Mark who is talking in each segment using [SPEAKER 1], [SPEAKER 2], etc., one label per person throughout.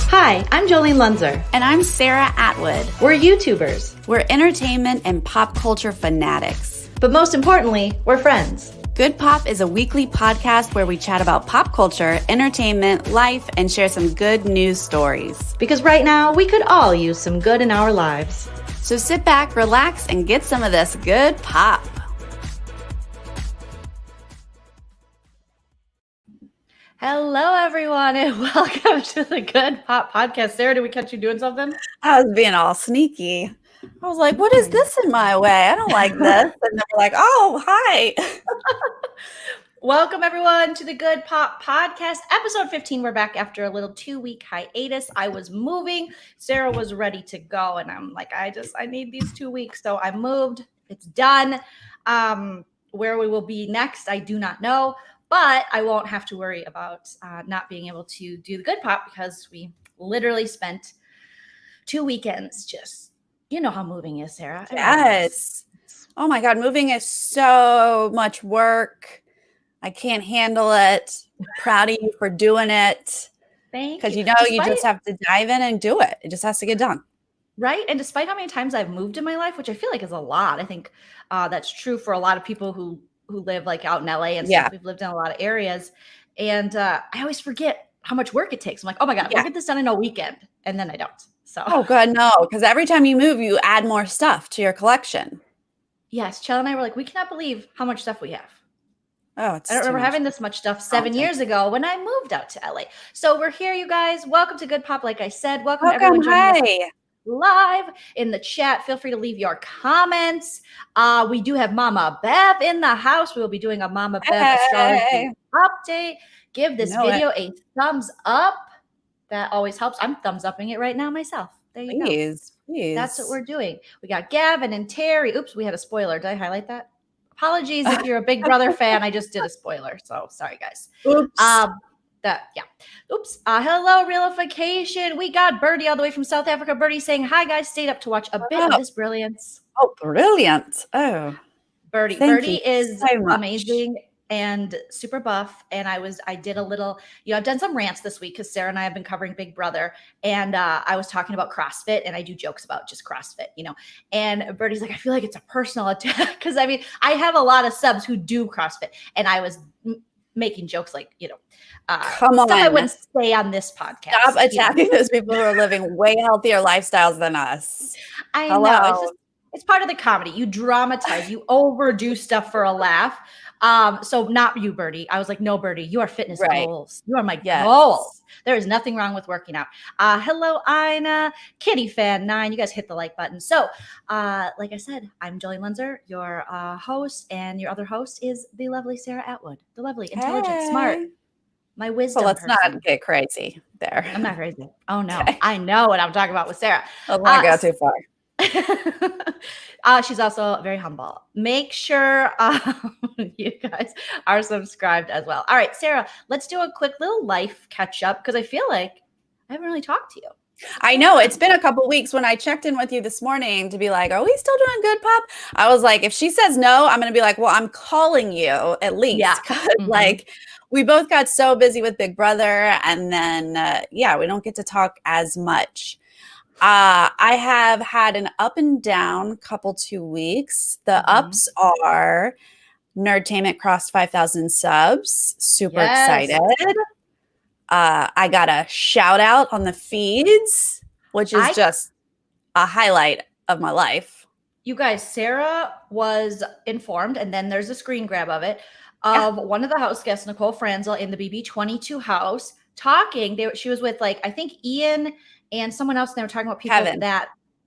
[SPEAKER 1] Hi, I'm Joleen Lunzer.
[SPEAKER 2] And I'm Sarah Atwood.
[SPEAKER 1] We're YouTubers.
[SPEAKER 2] We're entertainment and pop culture fanatics.
[SPEAKER 1] But most importantly, we're friends.
[SPEAKER 2] Good Pop is a weekly podcast where we chat about pop culture, entertainment, life, and share some good news stories.
[SPEAKER 1] Because right now, we could all use some good in our lives.
[SPEAKER 2] So sit back, relax, and get some of this good pop.
[SPEAKER 1] Hello, everyone, and welcome to the Good Pop Podcast. Sarah, did we catch you doing something?
[SPEAKER 2] I was being all sneaky. I was like, what is this in my way? I don't like this. And then we're like, oh, hi.
[SPEAKER 1] Welcome, everyone, to the Good Pop Podcast, episode 15. We're back after a little 2-week hiatus. I was moving. Sarah was ready to go, and I'm like, I need these 2 weeks. So I moved. It's done. Where we will be next, I do not know. But I won't have to worry about not being able to do the Good Pop because we literally spent 2 weekends just, you know how moving is, Sarah.
[SPEAKER 2] Yes. Oh my God, moving is so much work. I can't handle it. I'm proud of you for doing it.
[SPEAKER 1] Thank you.
[SPEAKER 2] Because you just have to dive in and do it. It just has to get done.
[SPEAKER 1] Right. And despite how many times I've moved in my life, which I feel like is a lot, I think that's true for a lot of people who live like out in LA and stuff. We've lived in a lot of areas. And I always forget how much work it takes. I'm like, oh my God, we'll get this done in a weekend. And then I don't. So.
[SPEAKER 2] Oh God, no. Because every time you move, you add more stuff to your collection.
[SPEAKER 1] Yes. Chell and I were like, we cannot believe how much stuff we have.
[SPEAKER 2] Oh,
[SPEAKER 1] I don't remember having this much stuff 7 years ago when I moved out to LA. So we're here, you guys. Welcome to Good Pop. Like I said, welcome everyone joining us live in the chat. Feel free to leave your comments. We do have Mama Bev in the house. We will be doing a Mama Bev astrology update. Give this video a thumbs up. That always helps. I'm thumbs upping it right now myself. There you go. Please. That's what we're doing. We got Gavin and Terry. Oops, we had a spoiler. Did I highlight that? Apologies if you're a Big Brother fan. I just did a spoiler. So sorry, guys.
[SPEAKER 2] Oops.
[SPEAKER 1] Oops. Hello, Realification. We got Birdie all the way from South Africa. Birdie saying, hi, guys. Stayed up to watch a bit of this brilliance.
[SPEAKER 2] Oh, brilliant. Oh.
[SPEAKER 1] Birdie. Birdie is so amazing and super buff. And I did a little, I've done some rants this week because Sarah and I have been covering Big Brother. And I was talking about CrossFit, and I do jokes about just CrossFit, And Birdie's like, I feel like it's a personal attack. Because I have a lot of subs who do CrossFit. And I was making jokes like,
[SPEAKER 2] come on,
[SPEAKER 1] stuff I wouldn't say on this podcast.
[SPEAKER 2] Stop attacking those people who are living way healthier lifestyles than us.
[SPEAKER 1] I know. It's part of the comedy. You dramatize, you overdo stuff for a laugh. So not you, Birdie. I was like, no, Birdie, you are fitness goals. You are my goals. There is nothing wrong with working out. Hello, Ina, Kitty Fan 9. You guys hit the like button. So, like I said, I'm Joleen Lunzer, your host, and your other host is the lovely Sarah Atwood. The lovely, intelligent, smart, my wisdom.
[SPEAKER 2] So let's not get crazy there.
[SPEAKER 1] I'm not crazy. Oh no, okay. I know what I'm talking about with Sarah.
[SPEAKER 2] Let's not go too far.
[SPEAKER 1] She's also very humble. Make sure you guys are subscribed as well. All right, Sarah, let's do a quick little life catch up because I feel like I haven't really talked to you.
[SPEAKER 2] I know it's been a couple weeks. When I checked in with you this morning to be like, are we still doing Good Pop? I was like, if she says no, I'm going to be like, well, I'm calling you at least. Yeah. Like we both got so busy with Big Brother, and then we don't get to talk as much. I have had an up and down couple 2 weeks. The ups are Nerdtainment crossed 5,000 subs. Super excited. I got a shout out on the feeds, which is just a highlight of my life.
[SPEAKER 1] You guys, Sarah was informed, and then there's a screen grab of it, of one of the house guests, Nicole Franzel, in the BB22 house talking. She was with I think Ian and someone else, and they were talking about people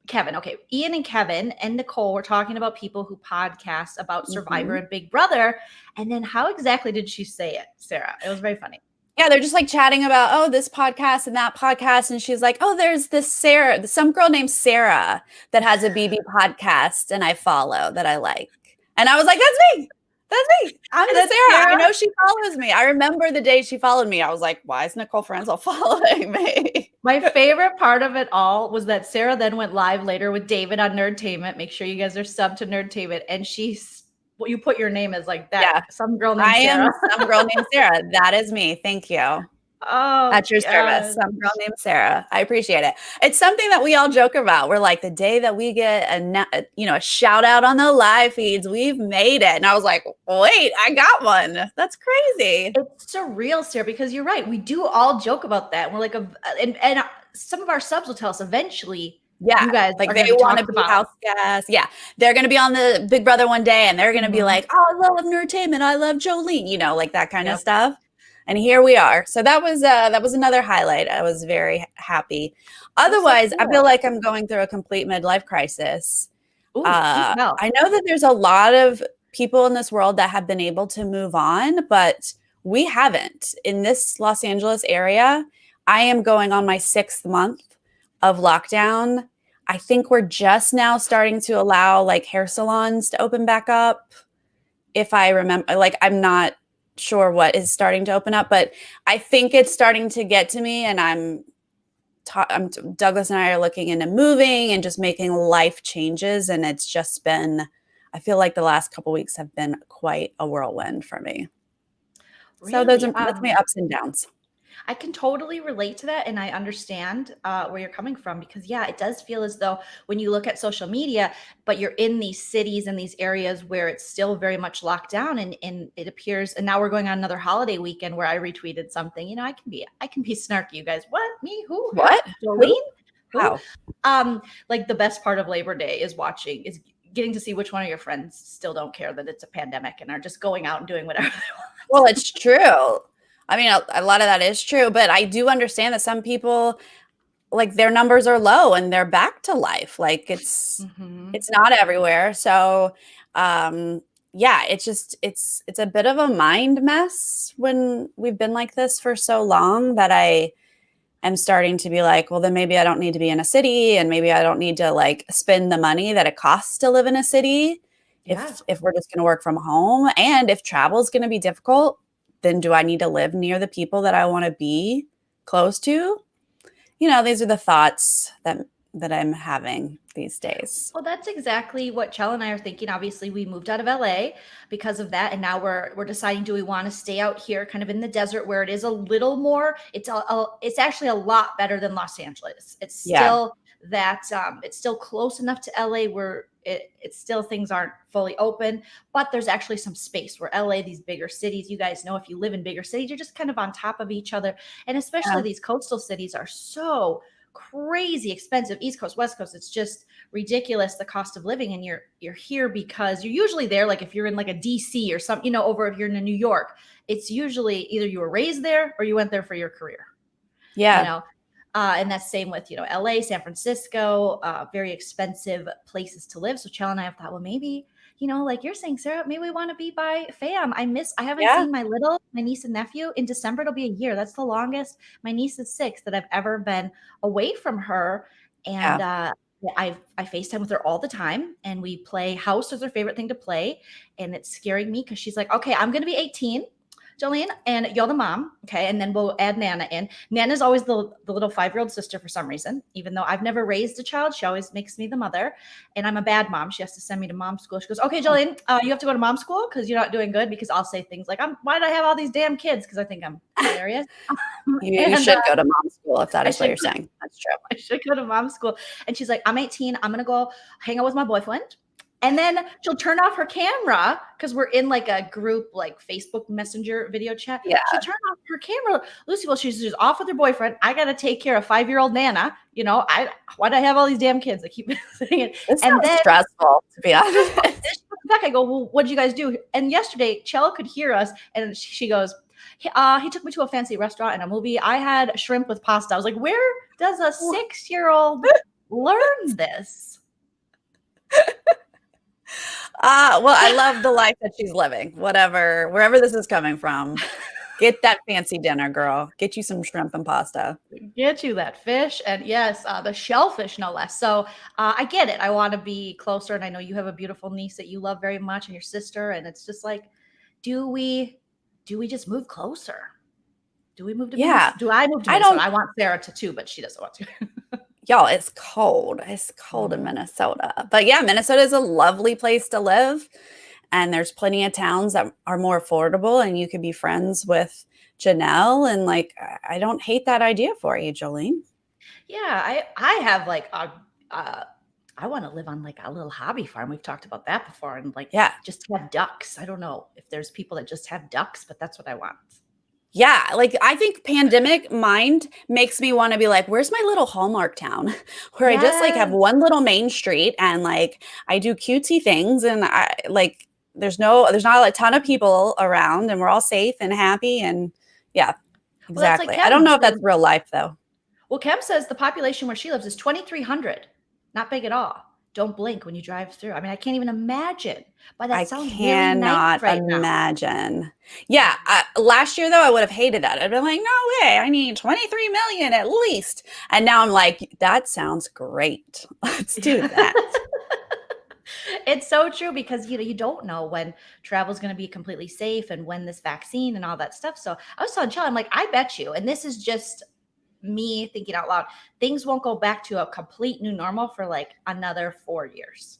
[SPEAKER 1] Kevin. Okay. Ian and Kevin and Nicole were talking about people who podcast about Survivor and Big Brother. And then how exactly did she say it, Sarah? It was very funny.
[SPEAKER 2] Yeah, they're just chatting about, this podcast and that podcast. And she's like, there's this Sarah, some girl named Sarah that has a BB podcast and I follow that I like. And I was like, that's me. That's me. I'm the Sarah. I know she follows me. I remember the day she followed me. I was like, why is Nicole Franzel following me?
[SPEAKER 1] My favorite part of it all was that Sarah then went live later with David on Nerdtainment. Make sure you guys are subbed to Nerdtainment. And you put your name as that. Yeah. Some girl named Sarah.
[SPEAKER 2] I am some girl named Sarah. That is me. Thank you. at your service. Some girl named Sarah. I appreciate it. It's something that we all joke about. We're like, the day that we get a shout out on the live feeds, we've made it. And I was like, wait, I got one. That's crazy.
[SPEAKER 1] It's surreal, Sarah, because you're right. We do all joke about that. We're like, and some of our subs will tell us eventually.
[SPEAKER 2] Yeah,
[SPEAKER 1] you guys
[SPEAKER 2] like they want to be house guests. Yeah, they're going to be on the Big Brother one day, and they're going to be like, "Oh, I love entertainment. I love Joleen," like that kind of stuff. And here we are. So that was another highlight. I was very happy. Otherwise, I feel like I'm going through a complete midlife crisis.
[SPEAKER 1] Ooh,
[SPEAKER 2] I know that there's a lot of people in this world that have been able to move on, but we haven't. In this Los Angeles area, I am going on my 6th month of lockdown. I think we're just now starting to allow like hair salons to open back up. If I remember, like, I'm not sure what is starting to open up, but I think it's starting to get to me. And Douglas and I are looking into moving and just making life changes. And it's just been, I feel like the last couple weeks have been quite a whirlwind for me. Really? So that's my ups and downs.
[SPEAKER 1] I can totally relate to that. And I understand where you're coming from, because it does feel as though when you look at social media, but you're in these cities and these areas where it's still very much locked down, and it appears, and now we're going on another holiday weekend where I retweeted something, I can be snarky. You guys, what? Me? Who?
[SPEAKER 2] What?
[SPEAKER 1] Joleen?
[SPEAKER 2] How?
[SPEAKER 1] Like the best part of Labor Day is getting to see which one of your friends still don't care that it's a pandemic and are just going out and doing whatever they want.
[SPEAKER 2] Well, it's true. I mean, a lot of that is true, but I do understand that some people, like, their numbers are low and they're back to life. Like it's not everywhere. So, it's a bit of a mind mess when we've been like this for so long, that I am starting to be like, well, then maybe I don't need to be in a city, and maybe I don't need to like spend the money that it costs to live in a city. If we're just going to work from home, and if travel is going to be difficult, then do I need to live near the people that I want to be close to? These are the thoughts that I'm having these days.
[SPEAKER 1] Well, that's exactly what Chell and I are thinking. Obviously, we moved out of LA because of that, and now we're deciding, do we want to stay out here kind of in the desert where it is a little more, it's actually a lot better than Los Angeles. It's still it's still close enough to LA where it's still, things aren't fully open, but there's actually some space where LA, these bigger cities, you guys know, if you live in bigger cities, you're just kind of on top of each other. And especially these coastal cities are so crazy expensive. East Coast, West Coast, it's just ridiculous, the cost of living. And you're here because you're usually there. Like if you're in like a DC or something, over if you're in New York, it's usually either you were raised there or you went there for your career.
[SPEAKER 2] Yeah.
[SPEAKER 1] And that's same with, LA, San Francisco, very expensive places to live. So Chell and I have thought, well, maybe, like you're saying, Sarah, maybe we want to be by fam. I haven't seen my niece and nephew in December. It'll be a year. That's the longest. My niece is 6 that I've ever been away from her. And I FaceTime with her all the time, and we play house is her favorite thing to play. And it's scaring me because she's like, okay, I'm going to be 18. Jolene, and you're the mom, okay? And then we'll add Nana in. Nana's always the little 5-year-old sister for some reason. Even though I've never raised a child, she always makes me the mother. And I'm a bad mom. She has to send me to mom's school. She goes, okay, Jolene, you have to go to mom's school because you're not doing good. Because I'll say things like, why did I have all these damn kids? Because I think I'm hilarious.
[SPEAKER 2] You should go to mom's school if that is what you're saying. That's true.
[SPEAKER 1] I should go to mom's school. And she's like, I'm 18. I'm going to go hang out with my boyfriend. And then she'll turn off her camera because we're in like a group, like Facebook Messenger video chat.
[SPEAKER 2] Yeah.
[SPEAKER 1] She'll turn off her camera. Lucy, well, she's just off with her boyfriend. I got to take care of 5-year-old Nana. Why do I have all these damn kids? I keep saying it.
[SPEAKER 2] It's stressful, to be honest.
[SPEAKER 1] Back, I go, well, what did you guys do? And yesterday, Chell could hear us, and she goes, he took me to a fancy restaurant and a movie. I had shrimp with pasta. I was like, where does a 6-year-old learn this?
[SPEAKER 2] Well, I love the life that she's living, wherever this is coming from. Get that fancy dinner, girl. Get you some shrimp and pasta.
[SPEAKER 1] Get you that fish. And yes, the shellfish, no less. So I get it. I want to be closer. And I know you have a beautiful niece that you love very much, and your sister. And it's just like, do we just move closer? Do we move to Minnesota? Do I move to Minnesota? I want Sarah to too, but she doesn't want to.
[SPEAKER 2] Y'all, it's cold. It's cold in Minnesota. But yeah, Minnesota is a lovely place to live. And there's plenty of towns that are more affordable, and you could be friends with Janelle. And like, I don't hate that idea for you, Joleen.
[SPEAKER 1] Yeah, I have like I want to live on like a little hobby farm. We've talked about that before, and like just have ducks. I don't know if there's people that just have ducks, but that's what I want.
[SPEAKER 2] Yeah, like I think pandemic mind makes me want to be like, where's my little Hallmark town where I just like have one little main street and like I do cutesy things and I like there's not a ton of people around and we're all safe and happy and exactly. Well, like I don't know if that's real life though.
[SPEAKER 1] Well, Kim says the population where she lives is 2,300. Not big at all. Don't blink when you drive through. I mean, I can't even imagine. But that sounds really nice right now.
[SPEAKER 2] I cannot imagine. Yeah. Last year, though, I would have hated that. I'd been like, no way. I need 23 million at least. And now I'm like, that sounds great. Let's do that.
[SPEAKER 1] It's so true because, you don't know when travel is going to be completely safe and when this vaccine and all that stuff. So I was telling Chell, I'm like, I bet you, and this is just me thinking out loud, things won't go back to a complete new normal for like another 4 years.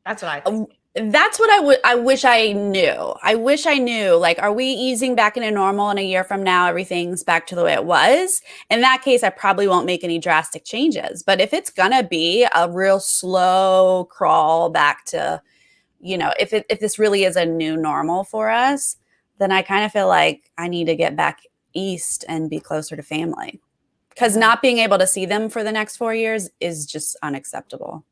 [SPEAKER 1] That's what I think.
[SPEAKER 2] That's what I wish I knew. I wish I knew, like, are we easing back into normal in a year from now? Everything's back to the way it was. In that case, I probably won't make any drastic changes. But if it's going to be a real slow crawl back to, if this really is a new normal for us, then I kind of feel like I need to get back east and be closer to family. Because not being able to see them for the next 4 years is just unacceptable.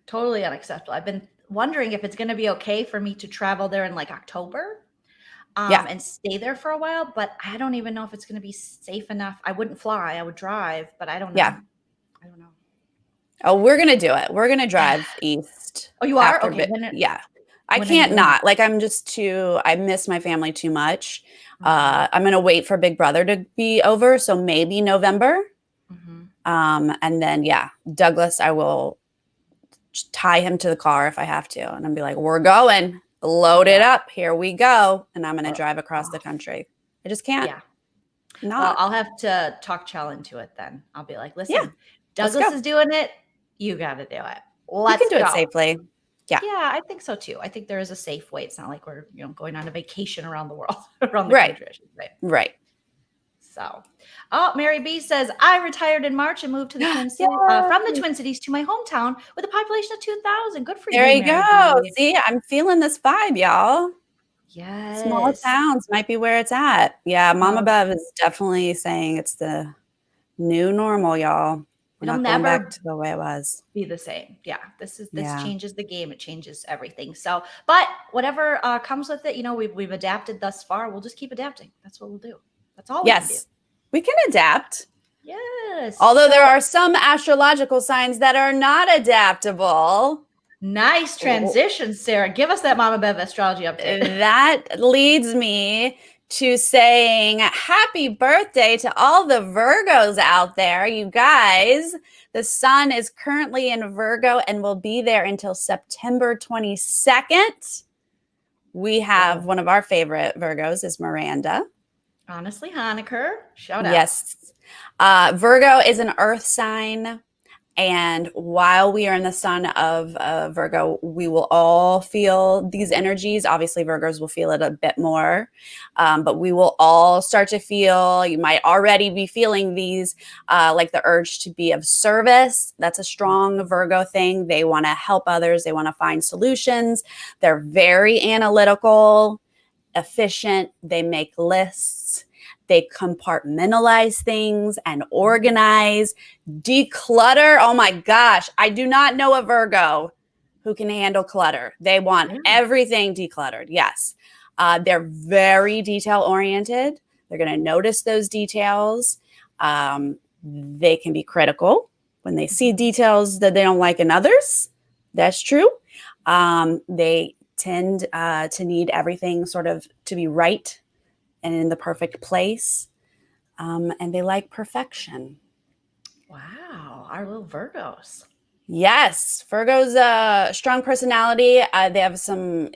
[SPEAKER 1] Totally unacceptable. I've been wondering if it's going to be okay for me to travel there in like October and stay there for a while. But I don't even know if it's going to be safe enough. I wouldn't fly. I would drive, but I don't know. Yeah. I don't know.
[SPEAKER 2] Oh, we're going to do it. We're going to drive east.
[SPEAKER 1] Oh, you are? Okay.
[SPEAKER 2] I can't not. Like, I miss my family too much. I'm going to wait for Big Brother to be over. So maybe November. And then, Douglas, I will tie him to the car if I have to. And I'll be like, we're going. Load it up. Here we go. And I'm going to drive across the country. I just can't. Yeah.
[SPEAKER 1] Well, I'll have to talk Chell into it then. I'll be like, listen, Douglas is doing it. You got to do it.
[SPEAKER 2] You can do it safely. Yeah.
[SPEAKER 1] Yeah, I think so too. I think there is a safe way. It's not like we're, going on a vacation around the world, around the country, I should say.
[SPEAKER 2] Right.
[SPEAKER 1] So, Mary B says, I retired in March and moved to the Twin Cities, from the Twin Cities to my hometown with a population of 2,000. Good for you.
[SPEAKER 2] There you go. See, I'm feeling this vibe, y'all.
[SPEAKER 1] Yes.
[SPEAKER 2] Small towns might be where it's at. Yeah, Mama Bev is definitely saying it's the new normal, y'all.
[SPEAKER 1] It'll
[SPEAKER 2] never back to the way it was.
[SPEAKER 1] Be the same. Yeah. This changes the game. It changes everything. So, but whatever comes with it, we've adapted thus far. We'll just keep adapting. That's what we'll do. That's all we can do.
[SPEAKER 2] We can adapt.
[SPEAKER 1] Yes.
[SPEAKER 2] Although there are some astrological signs that are not adaptable.
[SPEAKER 1] Nice transition, Sarah. Give us that Mama Bev astrology update.
[SPEAKER 2] That leads me to saying happy birthday to all the Virgos out there. You guys, the sun is currently in Virgo and will be there until September 22nd. We have one of our favorite Virgos is Miranda.
[SPEAKER 1] Honestly, Honecker. Shout out.
[SPEAKER 2] Yes. Virgo is an earth sign. And while we are in the sun of Virgo, we will all feel these energies. Obviously, Virgos will feel it a bit more, but we will all start to feel, you might already be feeling these, like the urge to be of service. That's a strong Virgo thing. They want to help others. They want to find solutions. They're very analytical, efficient. They make lists. They compartmentalize things and organize, declutter. Oh my gosh, I do not know a Virgo who can handle clutter. They want everything decluttered. Yes. They're very detail oriented. They're going to notice those details. They can be critical when they see details that they don't like in others. That's true. They tend to need everything sort of to be right and in the perfect place. And they like perfection.
[SPEAKER 1] Wow. Our little Virgos.
[SPEAKER 2] Yes. Virgos, strong personality. They have some,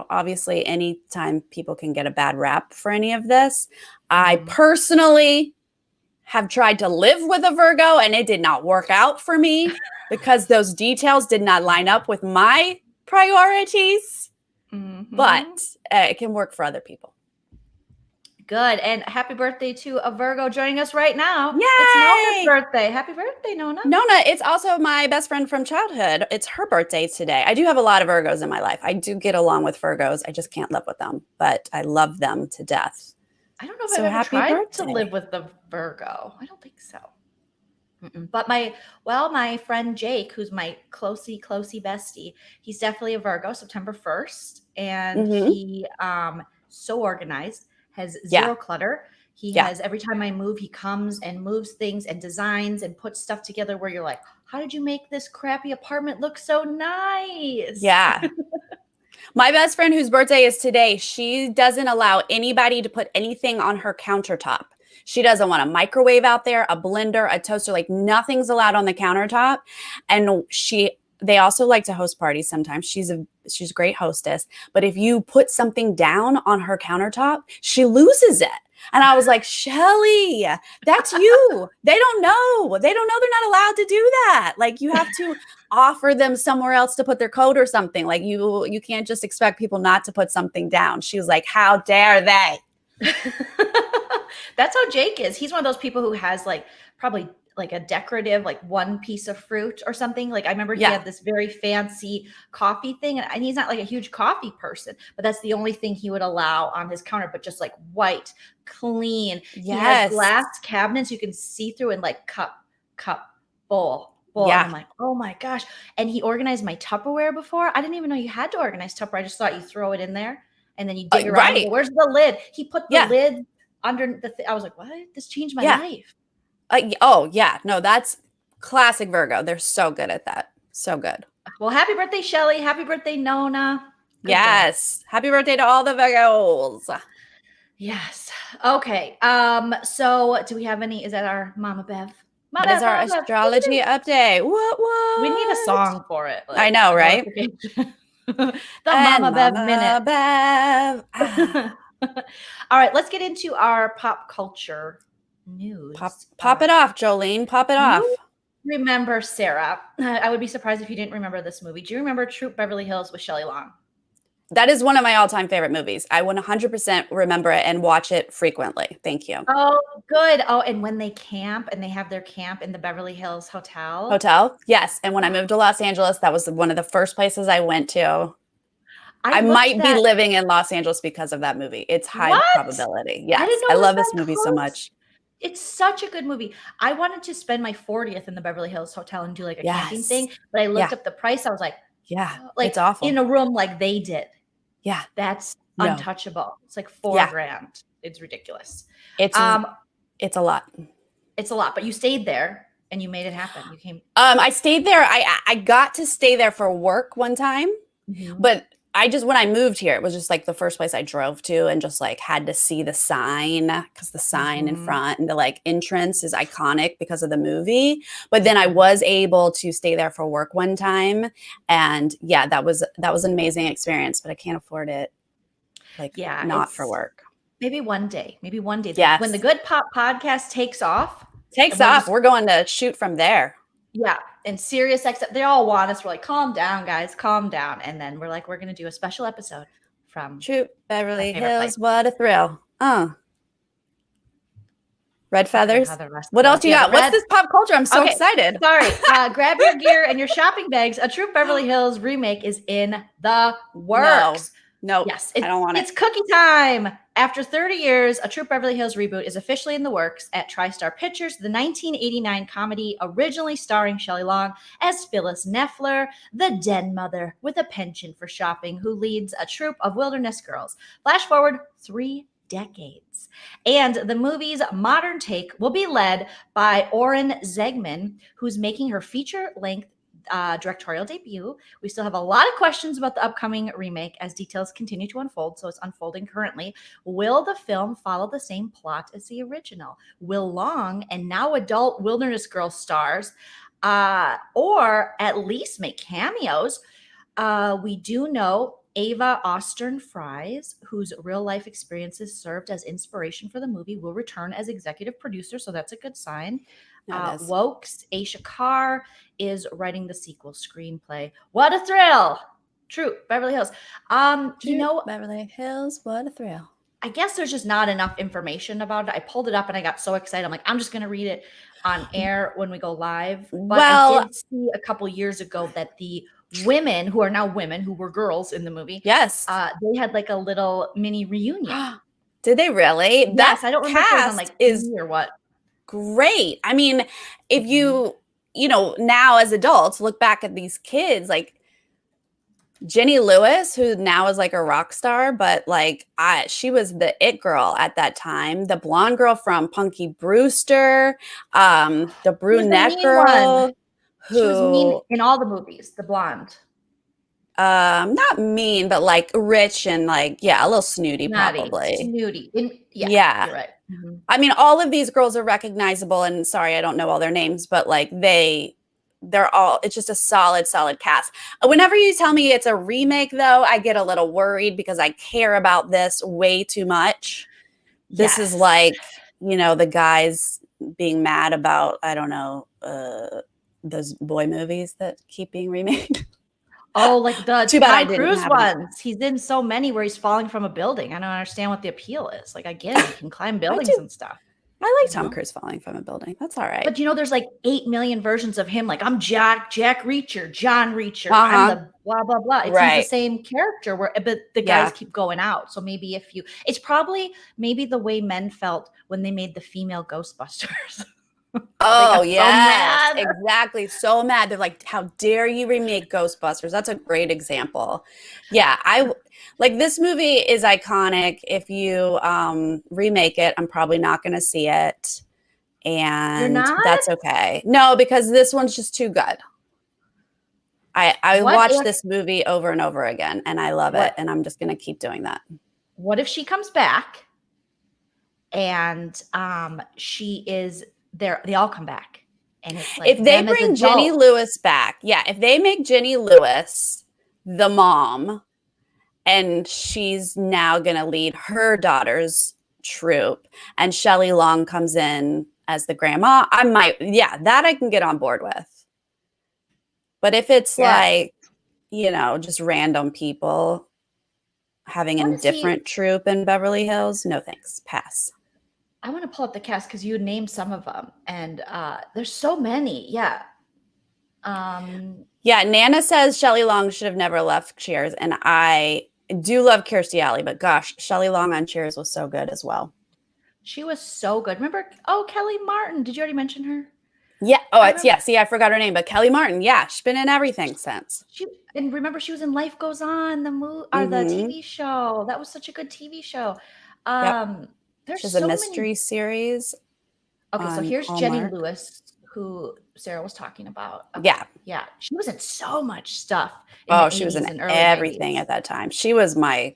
[SPEAKER 2] obviously anytime people can get a bad rap for any of this. I personally have tried to live with a Virgo and it did not work out for me because those details did not line up with my priorities. But it can work for other people.
[SPEAKER 1] Good. And happy birthday to a Virgo joining us right now.
[SPEAKER 2] Yay!
[SPEAKER 1] It's Nona's birthday. Happy birthday, Nona.
[SPEAKER 2] Nona, it's also my best friend from childhood. It's her birthday today. I do have a lot of Virgos in my life. I do get along with Virgos. I just can't live with them, but I love them to death.
[SPEAKER 1] I don't know if I've ever tried to live with the Virgo. I don't think so. But my friend Jake, who's my closey bestie, he's definitely a Virgo, September 1st. And he so organized, has zero clutter. He has, every time I move, he comes and moves things and designs and puts stuff together where you're like, how did you make this crappy apartment look so nice?
[SPEAKER 2] Yeah. My best friend whose birthday is today, she doesn't allow anybody to put anything on her countertop. She doesn't want a microwave out there, a blender, a toaster, like nothing's allowed on the countertop. And they also like to host parties sometimes. She's a great hostess. But if you put something down on her countertop, she loses it. And I was like, Shelly, that's you. They don't know. They don't know they're not allowed to do that. Like you have to offer them somewhere else to put their coat or something. Like you can't just expect people not to put something down. She was like, how dare they?
[SPEAKER 1] That's how Jake is. He's one of those people who has like probably like a decorative, like one piece of fruit or something. Like I remember he had this very fancy coffee thing, and he's not like a huge coffee person, but that's the only thing he would allow on his counter, but just like white, clean. Yes. He has glass cabinets you can see through and like cup, bowl. Yeah. I'm like, oh my gosh. And he organized my Tupperware before. I didn't even know you had to organize Tupperware. I just thought you throw it in there and then you dig around. Right. Where's the lid? He put the lid under the I was like, what? This changed my life.
[SPEAKER 2] No, that's classic Virgo. They're so good at that. So good.
[SPEAKER 1] Well, happy birthday, Shelly. Happy birthday, Nona.
[SPEAKER 2] Good day. Happy birthday to all the Virgos.
[SPEAKER 1] Yes. Okay. So do we have any? Is that our Mama Bev?
[SPEAKER 2] That is our astrology update. What?
[SPEAKER 1] We need a song for it.
[SPEAKER 2] Like, I know, right?
[SPEAKER 1] The Mama Bev minute. Bev. All right, let's get into our pop culture news.
[SPEAKER 2] Pop it off, Jolene. Pop it off.
[SPEAKER 1] Remember, Sarah, I would be surprised if you didn't remember this movie. Do you remember Troop Beverly Hills with Shelley Long?
[SPEAKER 2] That is one of my all-time favorite movies. I 100% remember it and watch it frequently. Thank you.
[SPEAKER 1] Oh, good. Oh, and when they camp and they have their camp in the Beverly Hills Hotel.
[SPEAKER 2] Yes. And when I moved to Los Angeles, that was one of the first places I went to. I might be living in Los Angeles because of that movie. It's high probability. Yes. I love this movie so much.
[SPEAKER 1] It's such a good movie. I wanted to spend my 40th in the Beverly Hills Hotel and do like a camping thing, but I looked up the price. I was like, like it's awful. In a room like they did.
[SPEAKER 2] Yeah.
[SPEAKER 1] That's untouchable. It's like $4,000. It's ridiculous.
[SPEAKER 2] It's a lot.
[SPEAKER 1] It's a lot, but you stayed there and you made it happen. You came.
[SPEAKER 2] I stayed there. I got to stay there for work one time, but when I moved here, it was just like the first place I drove to and just like had to see the sign because the sign in front and the like entrance is iconic because of the movie. But then I was able to stay there for work one time. And that was an amazing experience, but I can't afford it. Like not for work.
[SPEAKER 1] Maybe one day.
[SPEAKER 2] Yes.
[SPEAKER 1] When the Good Pop podcast takes off.
[SPEAKER 2] We're going to shoot from there.
[SPEAKER 1] Yeah. And Sirius XM, they all want us. We're like, calm down, guys, calm down. And then we're like, we're going to do a special episode from
[SPEAKER 2] Troop Beverly Hills. What a thrill. Red feathers. What else you got? What's this pop culture? I'm so excited.
[SPEAKER 1] Sorry. Grab your gear and your shopping bags. A Troop Beverly Hills remake is in the works.
[SPEAKER 2] No.
[SPEAKER 1] Yes.
[SPEAKER 2] I don't want it.
[SPEAKER 1] It's cookie time. After 30 years, A Troop Beverly Hills reboot is officially in the works at TriStar Pictures. The 1989 comedy originally starring Shelley Long as Phyllis Neffler, the den mother with a penchant for shopping who leads a troop of wilderness girls. Flash forward 3 decades. And the movie's modern take will be led by Oren Zegman, who's making her feature-length directorial debut. We still have a lot of questions about the upcoming remake as details continue to unfold, so it's unfolding currently. Will the film follow the same plot as the original? Will Long and now adult Wilderness Girl stars or at least make cameos? We do know Ava Austin Fries, whose real-life experiences served as inspiration for the movie, will return as executive producer, so that's a good sign. Woke's Aisha Carr is writing the sequel screenplay. What a thrill! Troop Beverly Hills.
[SPEAKER 2] Beverly Hills, what a thrill.
[SPEAKER 1] I guess there's just not enough information about it. I pulled it up and I got so excited. I'm like, I'm just going to read it on air when we go live. But I did see a couple years ago that the women who are now women, who were girls in the movie,
[SPEAKER 2] yes,
[SPEAKER 1] they had like a little mini reunion.
[SPEAKER 2] Did they really?
[SPEAKER 1] Yes, that I don't remember if it was on like TV or what.
[SPEAKER 2] Great. I mean, if you now as adults look back at these kids, like Jenny Lewis, who now is like a rock star, but like she was the it girl at that time. The blonde girl from Punky Brewster, the brunette girl who
[SPEAKER 1] she was mean in all the movies, the blonde.
[SPEAKER 2] Not mean, but like rich and like, yeah, a little snooty, probably.
[SPEAKER 1] Snooty.
[SPEAKER 2] Yeah.
[SPEAKER 1] You're right.
[SPEAKER 2] Mm-hmm. I mean, all of these girls are recognizable, and sorry, I don't know all their names, but like they're all, it's just a solid cast. Whenever you tell me it's a remake, though, I get a little worried because I care about this way too much. This is like, the guys being mad about, I don't know, those boy movies that keep being remade.
[SPEAKER 1] Oh, like the Tom Cruise ones. He's in so many where he's falling from a building. I don't understand what the appeal is. Like, I get it. He can climb buildings and stuff.
[SPEAKER 2] I like Tom Cruise falling from a building. That's all right.
[SPEAKER 1] But there's like 8 million versions of him. Like, I'm Jack Reacher, John Reacher. I'm the blah, blah, blah. It's the same character, but the guys keep going out. So maybe it's probably maybe the way men felt when they made the female Ghostbusters.
[SPEAKER 2] Oh, yeah, exactly. So mad. They're like, how dare you remake Ghostbusters? That's a great example. Yeah, like this movie is iconic. If you remake it, I'm probably not going to see it. And that's okay. No, because this one's just too good. I watched this movie over and over again, and I love it. And I'm just going to keep doing that.
[SPEAKER 1] What if she comes back and she is there? They all come back. And it's like,
[SPEAKER 2] if they bring Jenny Lewis back, if they make Jenny Lewis the mom, and she's now going to lead her daughter's troupe, and Shelley Long comes in as the grandma, I might, that I can get on board with. But if it's like, just random people having a different troupe in Beverly Hills, no thanks, pass.
[SPEAKER 1] I want to pull up the cast because you named some of them, and there's so many. Yeah.
[SPEAKER 2] Nana says Shelley Long should have never left Cheers, and I do love Kirstie Alley, but gosh, Shelley Long on Cheers was so good as well.
[SPEAKER 1] She was so good. Remember? Oh, Kelly Martin. Did you already mention her?
[SPEAKER 2] Yeah. Oh, see, I forgot her name, but Kelly Martin. Yeah, she's been in everything since.
[SPEAKER 1] And remember, she was in Life Goes On, the TV show. That was such a good TV show.
[SPEAKER 2] There's a mystery series.
[SPEAKER 1] Okay, so here's Hallmark. Jenny Lewis, who Sarah was talking about.
[SPEAKER 2] Okay.
[SPEAKER 1] Yeah. She was in so much stuff.
[SPEAKER 2] She was in everything 90s. At that time. She was my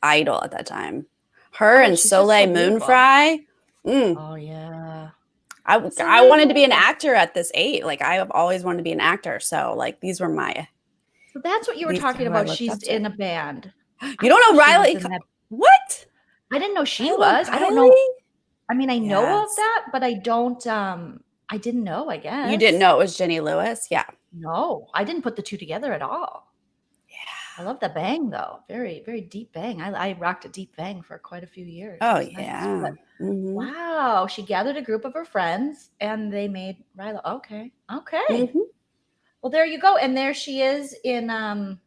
[SPEAKER 2] idol at that time. Her and Soleil Moonfry.
[SPEAKER 1] Oh yeah.
[SPEAKER 2] I wanted to be an actor at this age. Like, I have always wanted to be an actor. So these were my.
[SPEAKER 1] So that's what you were talking about. She's in a band.
[SPEAKER 2] You don't know Riley? What?
[SPEAKER 1] I didn't know she was. I don't know. I mean, I know of that, but I don't. I didn't know, I guess.
[SPEAKER 2] You didn't know it was Jenny Lewis? Yeah.
[SPEAKER 1] No, I didn't put the two together at all.
[SPEAKER 2] Yeah.
[SPEAKER 1] I love the bang, though. Very, very deep bang. I rocked a deep bang for quite a few years.
[SPEAKER 2] Oh, yeah.
[SPEAKER 1] Mm-hmm. Wow. She gathered a group of her friends, and they made Riley. Okay. Mm-hmm. Well, there you go. And there she is in...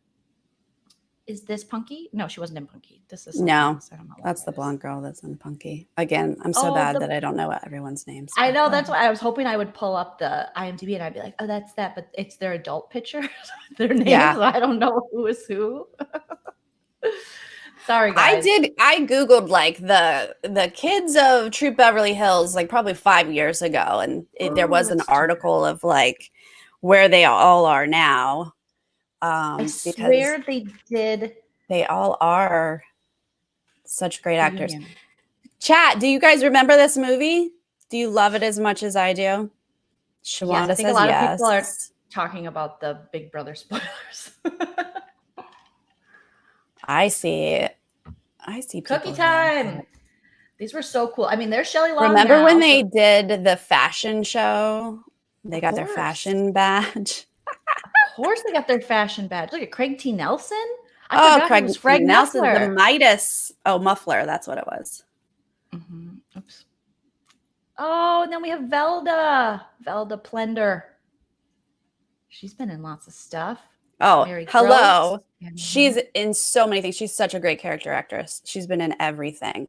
[SPEAKER 1] Is this Punky? No, she wasn't in Punky. This is
[SPEAKER 2] that's the blonde girl that's in Punky. Again, I'm so bad that I don't know what everyone's names.
[SPEAKER 1] I know, that's why I was hoping I would pull up the IMDb and I'd be like, oh, that's that, but it's their adult picture, their names. Yeah. So I don't know who is who. Sorry, guys.
[SPEAKER 2] I Googled the kids of Troop Beverly Hills probably 5 years ago, and there was an article of where they all are now.
[SPEAKER 1] I swear they did.
[SPEAKER 2] They all are such great actors. Chat, do you guys remember this movie? Do you love it as much as I do? Shawanda
[SPEAKER 1] I think a lot of people are talking about the Big Brother spoilers.
[SPEAKER 2] I see
[SPEAKER 1] Cookie time. These were so cool. I mean, there's Shelley Long.
[SPEAKER 2] Remember when they did the fashion show? They got their fashion badge.
[SPEAKER 1] Of course they got their fashion badge. Look at Craig T. Nelson. I forgot he was Frank
[SPEAKER 2] Nelson,
[SPEAKER 1] Muffler.
[SPEAKER 2] the Midas. Oh, Muffler. That's what it was.
[SPEAKER 1] Oops. Oh, and then we have Velda Plender. She's been in lots of stuff.
[SPEAKER 2] Oh,
[SPEAKER 1] Mary
[SPEAKER 2] hello.
[SPEAKER 1] Gross.
[SPEAKER 2] She's in so many things. She's such a great character actress. She's been in everything.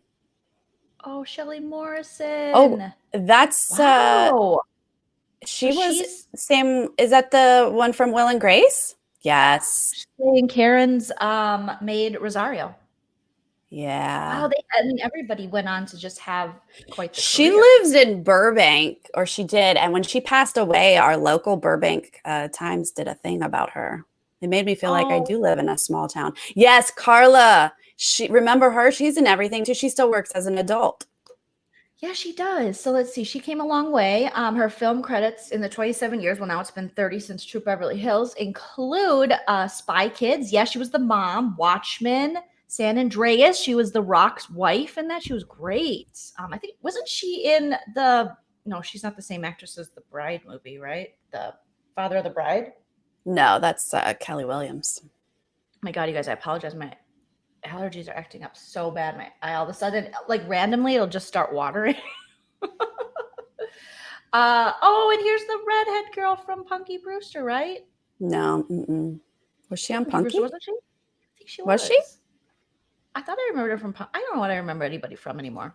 [SPEAKER 1] Oh, Shelley Morrison.
[SPEAKER 2] Oh, that's
[SPEAKER 1] wow.
[SPEAKER 2] She was same. Is that the one from Will and Grace? Yes.
[SPEAKER 1] She's playing Karen's maid Rosario.
[SPEAKER 2] Yeah.
[SPEAKER 1] Wow, everybody went on to just have quite the
[SPEAKER 2] She
[SPEAKER 1] career.
[SPEAKER 2] lives in Burbank, or she did, and when she passed away, our local Burbank Times did a thing about her. It made me feel like I do live in a small town. Yes, Carla. Remember her? She's in everything too. She still works as an adult.
[SPEAKER 1] Yeah, she does. So let's see. She came a long way. Her film credits in the 27 years, well, now it's been 30 since True Beverly Hills, include Spy Kids. Yeah, she was the mom. Watchmen, San Andreas. She was The Rock's wife in that. She was great. I think, wasn't she in no, she's not the same actress as the Bride movie, right? The Father of the Bride?
[SPEAKER 2] No, that's Kelly Williams.
[SPEAKER 1] Oh my God, you guys, I apologize. My allergies are acting up so bad. I all of a sudden, like randomly, it'll just start watering. And here's the redhead girl from Punky Brewster, right?
[SPEAKER 2] No. Was she on Punky?
[SPEAKER 1] Brewster, wasn't she? I think she was.
[SPEAKER 2] Was she?
[SPEAKER 1] I thought I remembered her from I don't know what I remember anybody from anymore.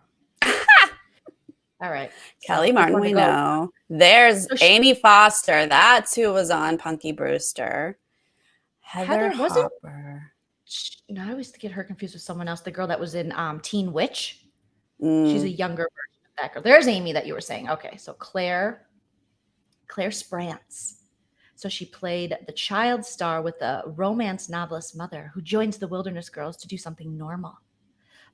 [SPEAKER 1] All right.
[SPEAKER 2] Kelly Martin, we know. There's Amy Foster. That's who was on Punky Brewster. Heather Hopper.
[SPEAKER 1] No, I always get her confused with someone else. The girl that was in Teen Witch. She's a younger version of that girl. There's Amy that you were saying. Okay, so Claire Sprance. So she played the child star with the romance novelist mother who joins the Wilderness Girls to do something normal.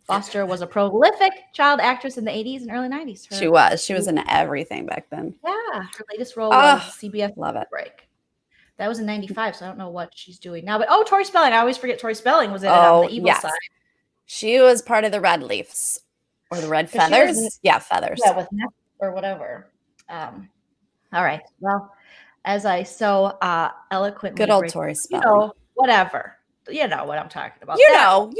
[SPEAKER 1] Foster was a prolific child actress in the 80s and early 90s.
[SPEAKER 2] She was in everything back then.
[SPEAKER 1] Yeah, her latest role was CBS
[SPEAKER 2] Love it.
[SPEAKER 1] Break. That was in 95, so I don't know what she's doing now. But Tori Spelling. I always forget Tori Spelling was in it on the evil side.
[SPEAKER 2] She was part of the Red Leafs or the Red Feathers. Feathers.
[SPEAKER 1] Yeah, with Ness or whatever. All right. Well, as I so eloquently
[SPEAKER 2] good old Tori Spelling.
[SPEAKER 1] Whatever. You know what I'm talking about.
[SPEAKER 2] You know.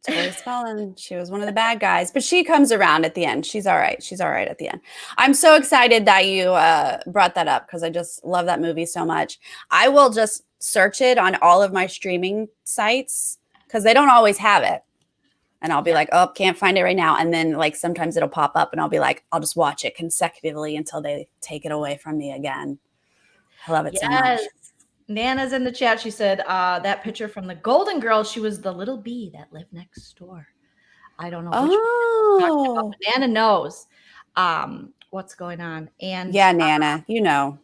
[SPEAKER 2] Tori Spelling. She was one of the bad guys, but she comes around at the end. She's all right. She's all right at the end. I'm so excited that you brought that up because I just love that movie so much. I will just search it on all of my streaming sites because they don't always have it. And I'll be like, oh, can't find it right now. And then like sometimes it'll pop up and I'll be like, I'll just watch it consecutively until they take it away from me again. I love it so much.
[SPEAKER 1] Nana's in the chat. She said that picture from the Golden Girls, she was the little bee that lived next door. I don't know which one you're talking about, but Nana knows what's going on. And
[SPEAKER 2] Nana, you know.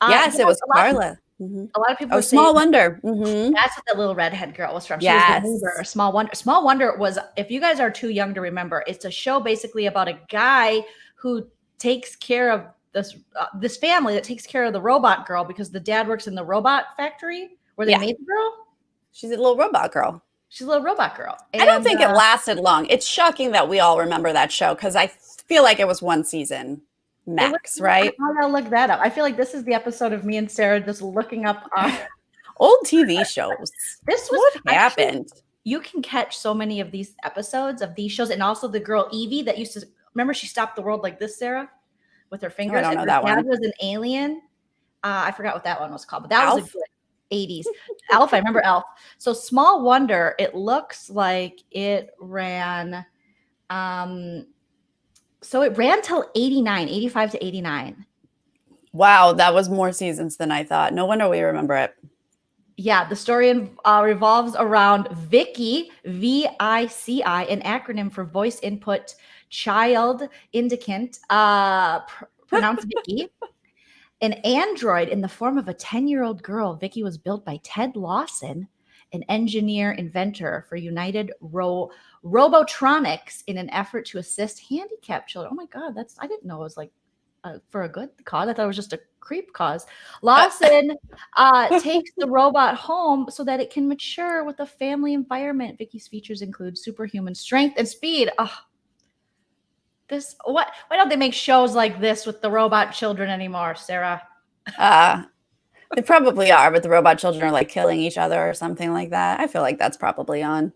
[SPEAKER 2] Yes, it was Carla.
[SPEAKER 1] A lot of people
[SPEAKER 2] Small Wonder.
[SPEAKER 1] That's what the little redhead girl was from. She was the neighbor, Small Wonder. Small Wonder was, if you guys are too young to remember, it's a show basically about a guy who takes care of this family that takes care of the robot girl because the dad works in the robot factory where they made the girl.
[SPEAKER 2] She's a little robot girl.
[SPEAKER 1] She's a little robot girl. And,
[SPEAKER 2] I don't think it lasted long. It's shocking that we all remember that show because I feel like it was one season max, right?
[SPEAKER 1] I'm gonna look that up. I feel like this is the episode of me and Sarah just looking up
[SPEAKER 2] old TV shows.
[SPEAKER 1] This was
[SPEAKER 2] what happened.
[SPEAKER 1] You can catch so many of these episodes of these shows, and also the girl Evie that used to remember she stopped the world like this, Sarah, with her fingers.
[SPEAKER 2] I don't know
[SPEAKER 1] and
[SPEAKER 2] that
[SPEAKER 1] her dad
[SPEAKER 2] one.
[SPEAKER 1] was an alien. I forgot what that one was called, but that was a good 80s. Elf, I remember Elf. So Small Wonder, it looks like it ran. So it ran till 85 to 89.
[SPEAKER 2] Wow, that was more seasons than I thought. No wonder we remember it.
[SPEAKER 1] Yeah, the story revolves around Vicky, V-I-C-I, an acronym for Voice Input Child Indicant, pronounced Vicky. An android in the form of a 10-year-old girl, Vicky was built by Ted Lawson, an engineer inventor for United Robotronics in an effort to assist handicapped children. Oh my God, I didn't know it was like for a good cause. I thought it was just a creep cause. Lawson takes the robot home so that it can mature with a family environment. Vicky's features include superhuman strength and speed. Why don't they make shows like this with the robot children anymore, Sarah?
[SPEAKER 2] They probably are, but the robot children are like killing each other or something like that. I feel like that's probably on.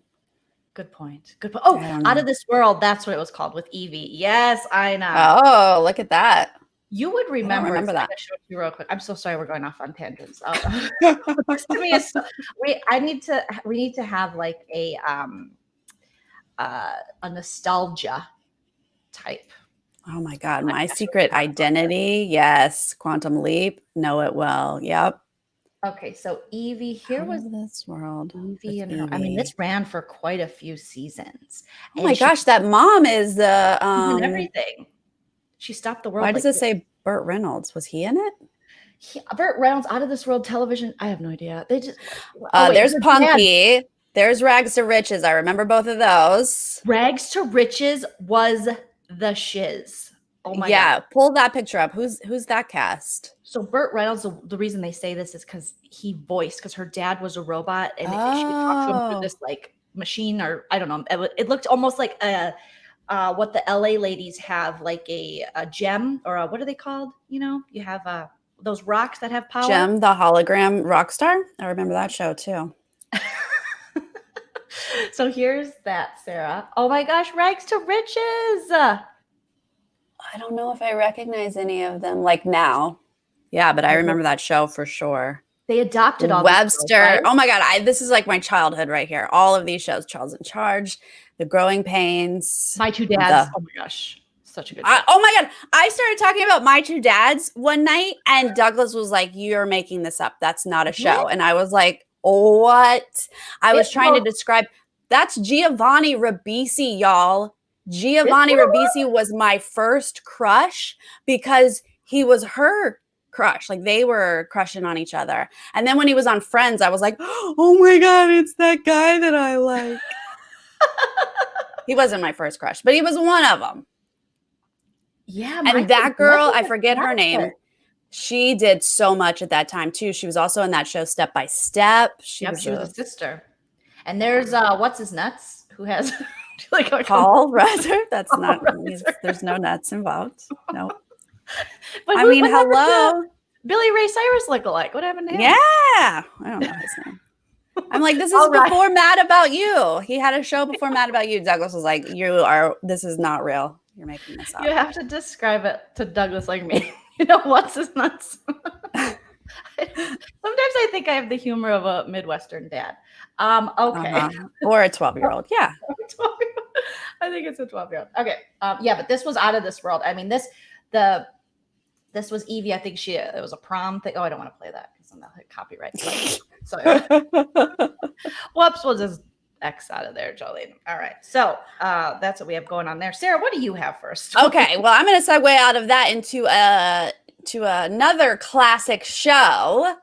[SPEAKER 1] Good point. Good point. Oh, Out of This World. That's what it was called with Evie. Yes, I know.
[SPEAKER 2] Oh, look at that.
[SPEAKER 1] You would remember.
[SPEAKER 2] I remember that.
[SPEAKER 1] I show you real quick. I'm so sorry we're going off on tangents. We need to have like a nostalgia type.
[SPEAKER 2] Oh my God. My Secret Identity. Yes. Quantum Leap. Know it well. Yep.
[SPEAKER 1] Okay, so Evie, here was
[SPEAKER 2] This World.
[SPEAKER 1] Evie and her. I mean, this ran for quite a few seasons.
[SPEAKER 2] Oh my gosh, that mom is the
[SPEAKER 1] everything. She stopped the world.
[SPEAKER 2] Why does it say Burt Reynolds? Was he in it?
[SPEAKER 1] Burt Reynolds, Out of This World television. I have no idea. They just
[SPEAKER 2] there's Punky. There's Rags to Riches. I remember both of those.
[SPEAKER 1] Rags to Riches was the shiz. Oh my God.
[SPEAKER 2] Pull that picture up. Who's that cast?
[SPEAKER 1] So Burt Reynolds, the reason they say this is because because her dad was a robot and she would talk to him through this like machine, or I don't know. It looked almost like what the LA ladies have, like a gem, or what are they called? You have those rocks that have power.
[SPEAKER 2] Gem, the hologram rock star. I remember that show too.
[SPEAKER 1] So here's that, Sarah. Oh my gosh, Rags to Riches.
[SPEAKER 2] I don't know if I recognize any of them like now. Yeah, but I remember that show for sure.
[SPEAKER 1] They adopted all
[SPEAKER 2] Webster.
[SPEAKER 1] These shows, right?
[SPEAKER 2] Oh my God. This is like my childhood right here. All of these shows. Charles in Charge, The Growing Pains.
[SPEAKER 1] My Two Dads. Oh my gosh. Such a good show.
[SPEAKER 2] Oh my God. I started talking about My Two Dads one night and Douglas was like, "You're making this up. That's not a show." And I was like, "What?" I was trying to describe. That's Giovanni Ribisi, y'all. Giovanni Ribisi was my first crush because he was her crush. Like they were crushing on each other. And then when he was on Friends, I was like, "Oh my God, it's that guy that I like." He wasn't my first crush, but he was one of them.
[SPEAKER 1] Yeah.
[SPEAKER 2] And that girl, I forget her name. She did so much at that time too. She was also in that show Step by Step.
[SPEAKER 1] She was a sister. And there's what's his nuts who has
[SPEAKER 2] like Paul Reiser. That's Paul not Reiser. There's no nuts involved. No.
[SPEAKER 1] But
[SPEAKER 2] I mean, hello.
[SPEAKER 1] Billy Ray Cyrus lookalike. What happened to him?
[SPEAKER 2] Yeah. I don't know his name. I'm like, this is before Mad About You. He had a show before Mad About You. Douglas was like, this is not real. You're making this up.
[SPEAKER 1] You have to describe it to Douglas like me. What's his nuts? Sometimes I think I have the humor of a Midwestern dad. Okay.
[SPEAKER 2] Or a 12-year-old. Yeah.
[SPEAKER 1] I think it's a 12-year-old. Okay. But this was Out of This World. I mean, this was Evie. I think it was a prom thing. Oh, I don't want to play that because I'm not copyright. So whoops, we'll just X out of there, Joleen. All right. So that's what we have going on there. Sarah, what do you have first?
[SPEAKER 2] Okay. Well, I'm going to segue out of that into another classic show.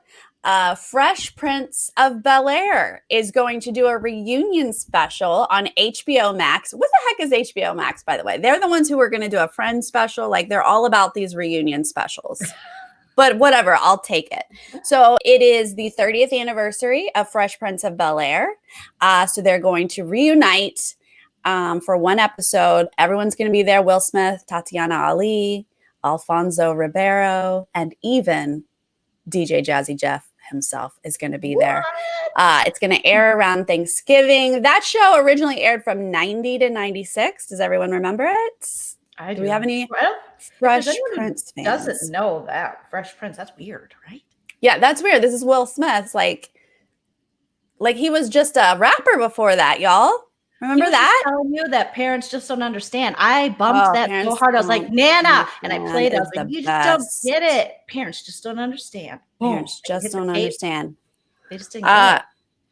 [SPEAKER 2] Fresh Prince of Bel-Air is going to do a reunion special on HBO Max. What the heck is HBO Max, by the way? They're the ones who are going to do a Friends special. Like, they're all about these reunion specials. But whatever, I'll take it. So it is the 30th anniversary of Fresh Prince of Bel-Air. So they're going to reunite for one episode. Everyone's going to be there. Will Smith, Tatiana Ali, Alfonso Ribeiro, and even DJ Jazzy Jeff himself is going to be there. It's going to air around Thanksgiving. That show originally aired from 90 to 96. Does everyone remember it? Do we have any Fresh Prince fans?
[SPEAKER 1] Doesn't know that Fresh Prince? That's weird, right?
[SPEAKER 2] Yeah, that's weird. This is Will Smith. Like he was just a rapper before that, y'all. Remember that?
[SPEAKER 1] Telling you that parents just don't understand. I bumped that so hard. I was like, Nana, and I played it. I was like, you just don't get it. Parents just don't understand.
[SPEAKER 2] Parents just don't understand.
[SPEAKER 1] They just didn't get it.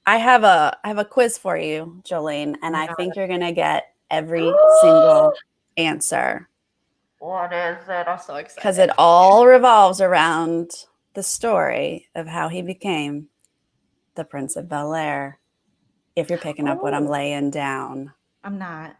[SPEAKER 2] I have a quiz for you, Joleen, and I think you're gonna get every single answer.
[SPEAKER 1] What is it? I'm so excited.
[SPEAKER 2] Because it all revolves around the story of how he became the Prince of Bel-Air. If you're picking up what I'm laying down.
[SPEAKER 1] I'm not.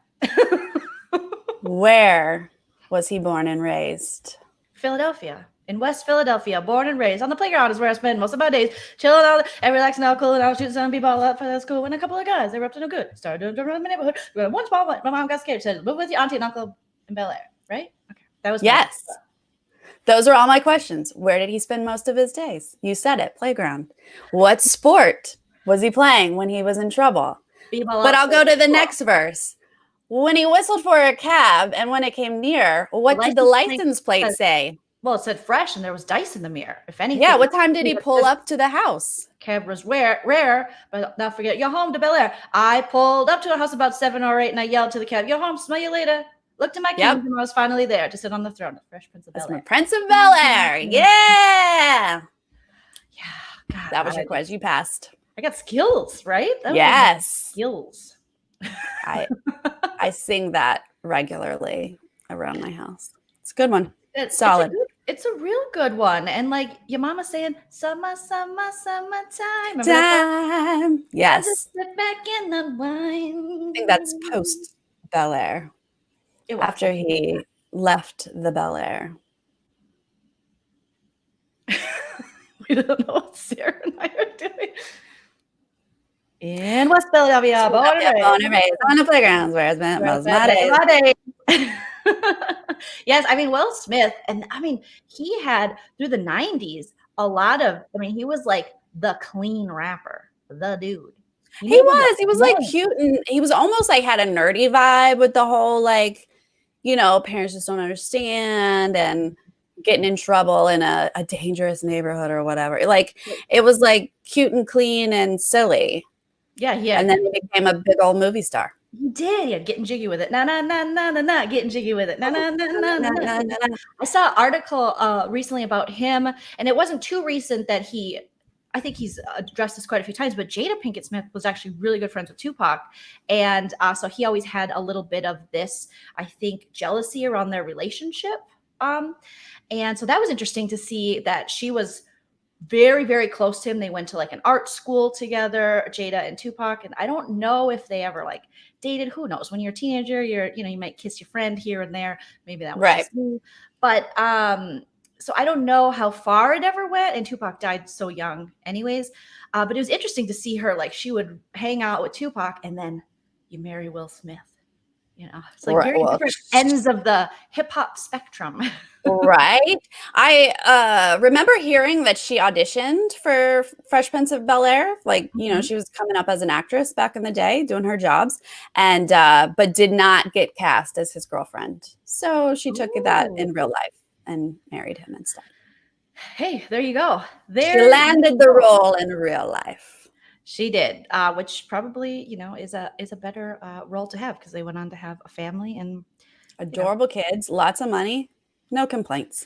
[SPEAKER 2] Where was he born and raised?
[SPEAKER 1] Philadelphia. In West Philadelphia. Born and raised. On the playground is where I spend most of my days. Chilling out and relaxing out, cooling out, shooting some people up for that school. And a couple of guys, they were up to no good. Started doing around the neighborhood. One small one. My mom got scared. Said, live with your auntie and uncle in Bel-Air. Right? Okay. That was
[SPEAKER 2] yes. Those are all my questions. Where did he spend most of his days? You said it, playground. What sport was he playing when he was in trouble? But I'll go to the next verse. When he whistled for a cab and when it came near, what did the license plate say?
[SPEAKER 1] Well, it said fresh and there was dice in the mirror. If anything.
[SPEAKER 2] Yeah, what time did he pull up to the house?
[SPEAKER 1] Cab was rare, but not forget, you're home to Bel Air. I pulled up to the house about 7 or 8 and I yelled to the cab, you're home, smell you later. Looked at my kingdom and I was finally there to sit on the throne of Fresh Prince of Bel Air.
[SPEAKER 2] Prince of Bel Air. Yeah.
[SPEAKER 1] Yeah. God,
[SPEAKER 2] that was your quiz. You passed.
[SPEAKER 1] I got skills, right?
[SPEAKER 2] Yes.
[SPEAKER 1] Skills.
[SPEAKER 2] I sing that regularly around my house. It's a good one. It's solid.
[SPEAKER 1] It's a real good one. And like your mama saying, summer, summertime.
[SPEAKER 2] Yes.
[SPEAKER 1] Just sit back and unwind.
[SPEAKER 2] I think that's post Bel Air. After he left the Bel Air.
[SPEAKER 1] We don't know what Sarah and I are doing. In West Philadelphia, born and raised
[SPEAKER 2] on the playgrounds where it's been most of my days.
[SPEAKER 1] Yes, I mean, Will Smith, and I mean, he had through the 90s a lot of, I mean, he was like the clean rapper, the dude.
[SPEAKER 2] He was like cute, and he was almost like had a nerdy vibe with the whole like, you know, parents just don't understand and getting in trouble in a dangerous neighborhood or whatever. Like it was like cute and clean and silly.
[SPEAKER 1] Yeah.
[SPEAKER 2] And then he became a big old movie star.
[SPEAKER 1] He did. Yeah, getting jiggy with it. Nah, getting jiggy with it. Nah. I saw an article recently about him, and it wasn't too recent that I think he's addressed this quite a few times, but Jada Pinkett Smith was actually really good friends with Tupac. And so he always had a little bit of this, I think, jealousy around their relationship. And so that was interesting to see that she was very, very close to him. They went to like an art school together, Jada and Tupac. And I don't know if they ever like dated. Who knows? When you're a teenager, you might kiss your friend here and there. Maybe that was right. But so I don't know how far it ever went. And Tupac died so young anyways. But it was interesting to see her, like she would hang out with Tupac and then you marry Will Smith. You know, it's like very different ends of the hip hop spectrum.
[SPEAKER 2] Right. I remember hearing that she auditioned for Fresh Prince of Bel Air. Like, you know, she was coming up as an actress back in the day, doing her jobs, and but did not get cast as his girlfriend. So she took that in real life and married him instead.
[SPEAKER 1] Hey, there you go.
[SPEAKER 2] She landed the role in real life.
[SPEAKER 1] She did, which probably, you know, is a better role to have because they went on to have a family and
[SPEAKER 2] adorable kids, lots of money, no complaints.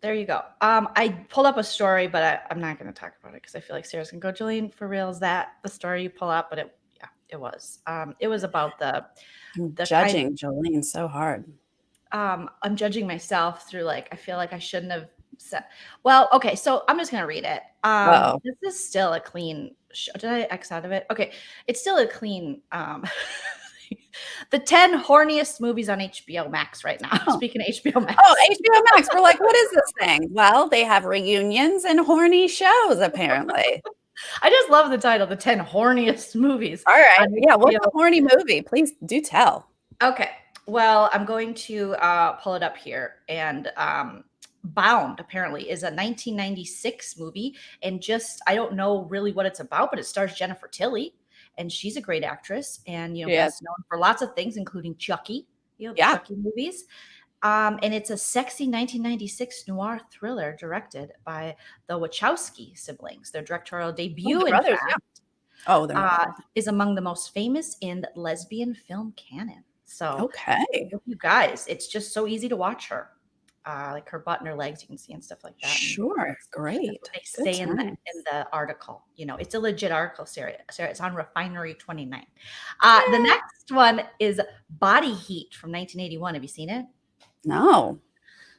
[SPEAKER 1] There you go. I pulled up a story, but I'm not going to talk about it because I feel like Sarah's going to go, Joleen, for real, is that the story you pull up? But it was. It was about the
[SPEAKER 2] judging Joleen so hard.
[SPEAKER 1] I'm judging myself through like, I feel like I shouldn't have said. Well, okay, so I'm just going to read it. This is still a clean. Did I X out of it? Okay. It's still a clean, the 10 horniest movies on HBO Max right now. Speaking of HBO Max.
[SPEAKER 2] Oh, HBO Max. We're like, what is this thing? Well, they have reunions and horny shows, apparently.
[SPEAKER 1] I just love the title, the 10 horniest movies.
[SPEAKER 2] All right. Yeah. What's a horny movie? Please do tell.
[SPEAKER 1] Okay. Well, I'm going to pull it up here. And Bound apparently is a 1996 movie, and I don't know really what it's about, but it stars Jennifer Tilly, and she's a great actress, and best known for lots of things, including Chucky, the Chucky movies. And it's a sexy 1996 noir thriller directed by the Wachowski siblings. Their directorial debut, is among the most famous in lesbian film canon. So, you guys, it's just so easy to watch her. Like her butt and her legs, you can see and stuff like that.
[SPEAKER 2] Sure, great.
[SPEAKER 1] They say in the article, it's a legit article, Sarah. It's on Refinery 29. The next one is Body Heat from 1981. Have you seen it?
[SPEAKER 2] No.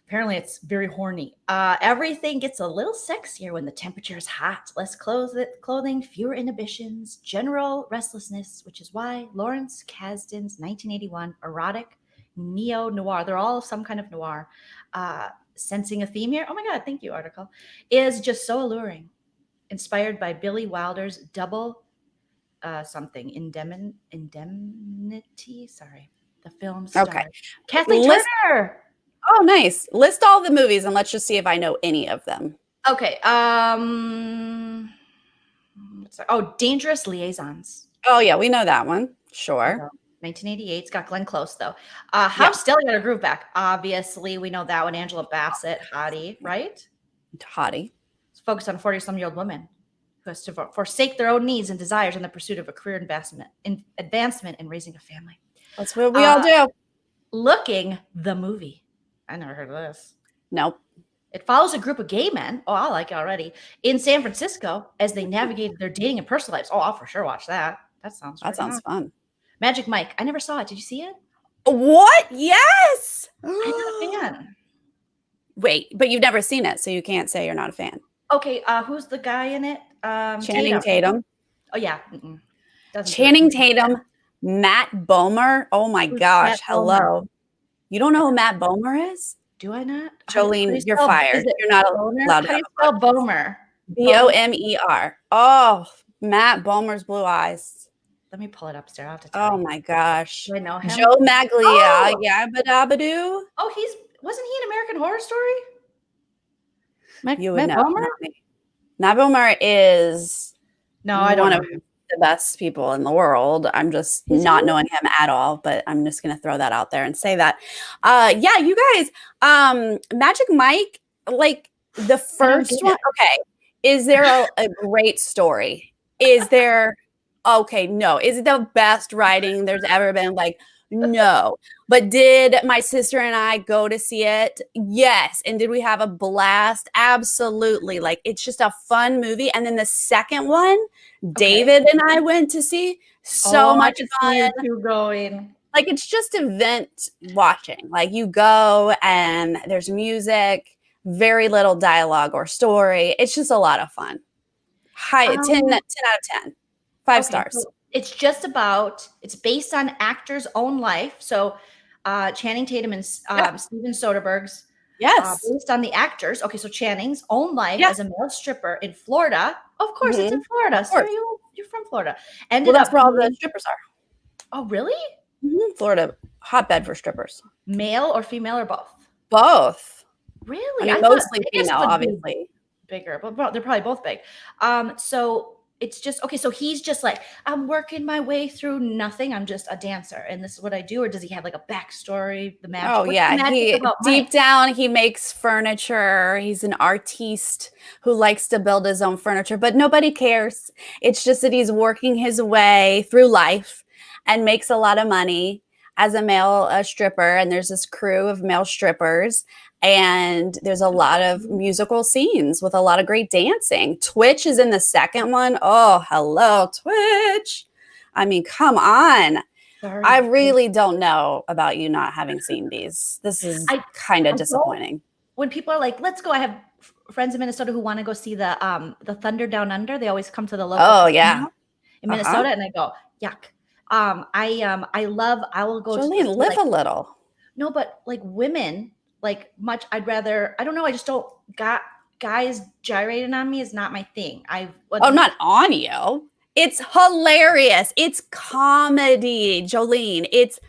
[SPEAKER 1] Apparently, it's very horny. Everything gets a little sexier when the temperature is hot. Less clothing, fewer inhibitions, general restlessness, which is why Lawrence Kasdan's 1981 erotic neo-noir, they're all some kind of noir, sensing a theme here. Oh my God, thank you, article, is just so alluring. Inspired by Billy Wilder's double something, indemnity, sorry, the film star. Kathleen Turner.
[SPEAKER 2] Oh, nice. List all the movies and let's just see if I know any of them.
[SPEAKER 1] Okay. Dangerous Liaisons.
[SPEAKER 2] Oh, yeah, we know that one. Sure.
[SPEAKER 1] 1988. It's got Glenn Close, though. How Stella Got Her Groove Back. Obviously, we know that one. Angela Bassett, hottie, right?
[SPEAKER 2] Hottie.
[SPEAKER 1] It's focused on a 40-some-year-old woman who has to forsake their own needs and desires in the pursuit of a career advancement in raising a family.
[SPEAKER 2] That's what we all do.
[SPEAKER 1] Looking, the movie. I never heard of this.
[SPEAKER 2] Nope.
[SPEAKER 1] It follows a group of gay men. Oh, I like it already. In San Francisco as they navigated their dating and personal lives. Oh, I'll for sure watch that. That sounds
[SPEAKER 2] fun.
[SPEAKER 1] Magic Mike. I never saw it. Did you see it?
[SPEAKER 2] What? Yes.
[SPEAKER 1] I'm not a fan.
[SPEAKER 2] Wait, but you've never seen it, so you can't say you're not a fan.
[SPEAKER 1] Okay, who's the guy in it?
[SPEAKER 2] Channing Tatum.
[SPEAKER 1] Oh, yeah.
[SPEAKER 2] Channing Tatum, Matt Bomer. Oh, my gosh. Hello. You don't know who Matt Bomer is?
[SPEAKER 1] Do I not?
[SPEAKER 2] Joleen, you're fired. You're not allowed to.
[SPEAKER 1] How do you spell Bomer?
[SPEAKER 2] Bomer. Oh, Matt Bomer's blue eyes.
[SPEAKER 1] Let me pull it up, Sarah. Oh
[SPEAKER 2] my gosh.
[SPEAKER 1] Do I know him?
[SPEAKER 2] Joe Maglia. Yabba dabba doo.
[SPEAKER 1] Oh, wasn't he in American Horror Story?
[SPEAKER 2] You would know. Matt Bomer is
[SPEAKER 1] I don't know.
[SPEAKER 2] The best people in the world. I'm just not knowing him at all, but I'm just going to throw that out there and say that. Yeah, you guys, Magic Mike, like the first one. Okay. Is there a great story? Is there, okay, no. Is it the best writing there's ever been? Like, no. But did my sister and I go to see it? Yes. And did we have a blast? Absolutely. Like, it's just a fun movie. And then the second one, David and I went to see. So much fun.
[SPEAKER 1] You going.
[SPEAKER 2] Like, it's just event watching. Like, you go and there's music, very little dialogue or story. It's just a lot of fun. 10 out of 10. 5 stars.
[SPEAKER 1] So it's based on actors' own life. So Channing Tatum and Steven Soderbergh's.
[SPEAKER 2] Yes.
[SPEAKER 1] Based on the actors. Okay, so Channing's own life as a male stripper in Florida. Of course, it's in Florida. So you're from Florida.
[SPEAKER 2] That's where all the strippers are.
[SPEAKER 1] Oh, really?
[SPEAKER 2] Florida, hotbed for strippers.
[SPEAKER 1] Male or female or both?
[SPEAKER 2] Both.
[SPEAKER 1] Really?
[SPEAKER 2] I mean, mostly female, obviously.
[SPEAKER 1] Bigger, but they're probably both big. So it's just, okay, so he's just like, I'm working my way through nothing. I'm just a dancer, and this is what I do. Or does he have like a backstory? The magic?
[SPEAKER 2] Oh, yeah. Deep down, he makes furniture. He's an artiste who likes to build his own furniture, but nobody cares. It's just that he's working his way through life and makes a lot of money as a male stripper. And there's this crew of male strippers. And there's a lot of musical scenes with a lot of great dancing. Twitch is in the second one. Oh, hello, Twitch. I mean, come on. Sorry. I really don't know about you not having seen these. This is kind of disappointing.
[SPEAKER 1] When people are like, let's go. I have friends in Minnesota who want to go see the Thunder Down Under. They always come to the local in Minnesota. And I go, yuck. I will go.
[SPEAKER 2] Joleen, live a little.
[SPEAKER 1] No, but like women, like much, I don't know. I just don't got guys gyrating on me is not my thing.
[SPEAKER 2] Not on you. It's hilarious. It's comedy, Joleen. It's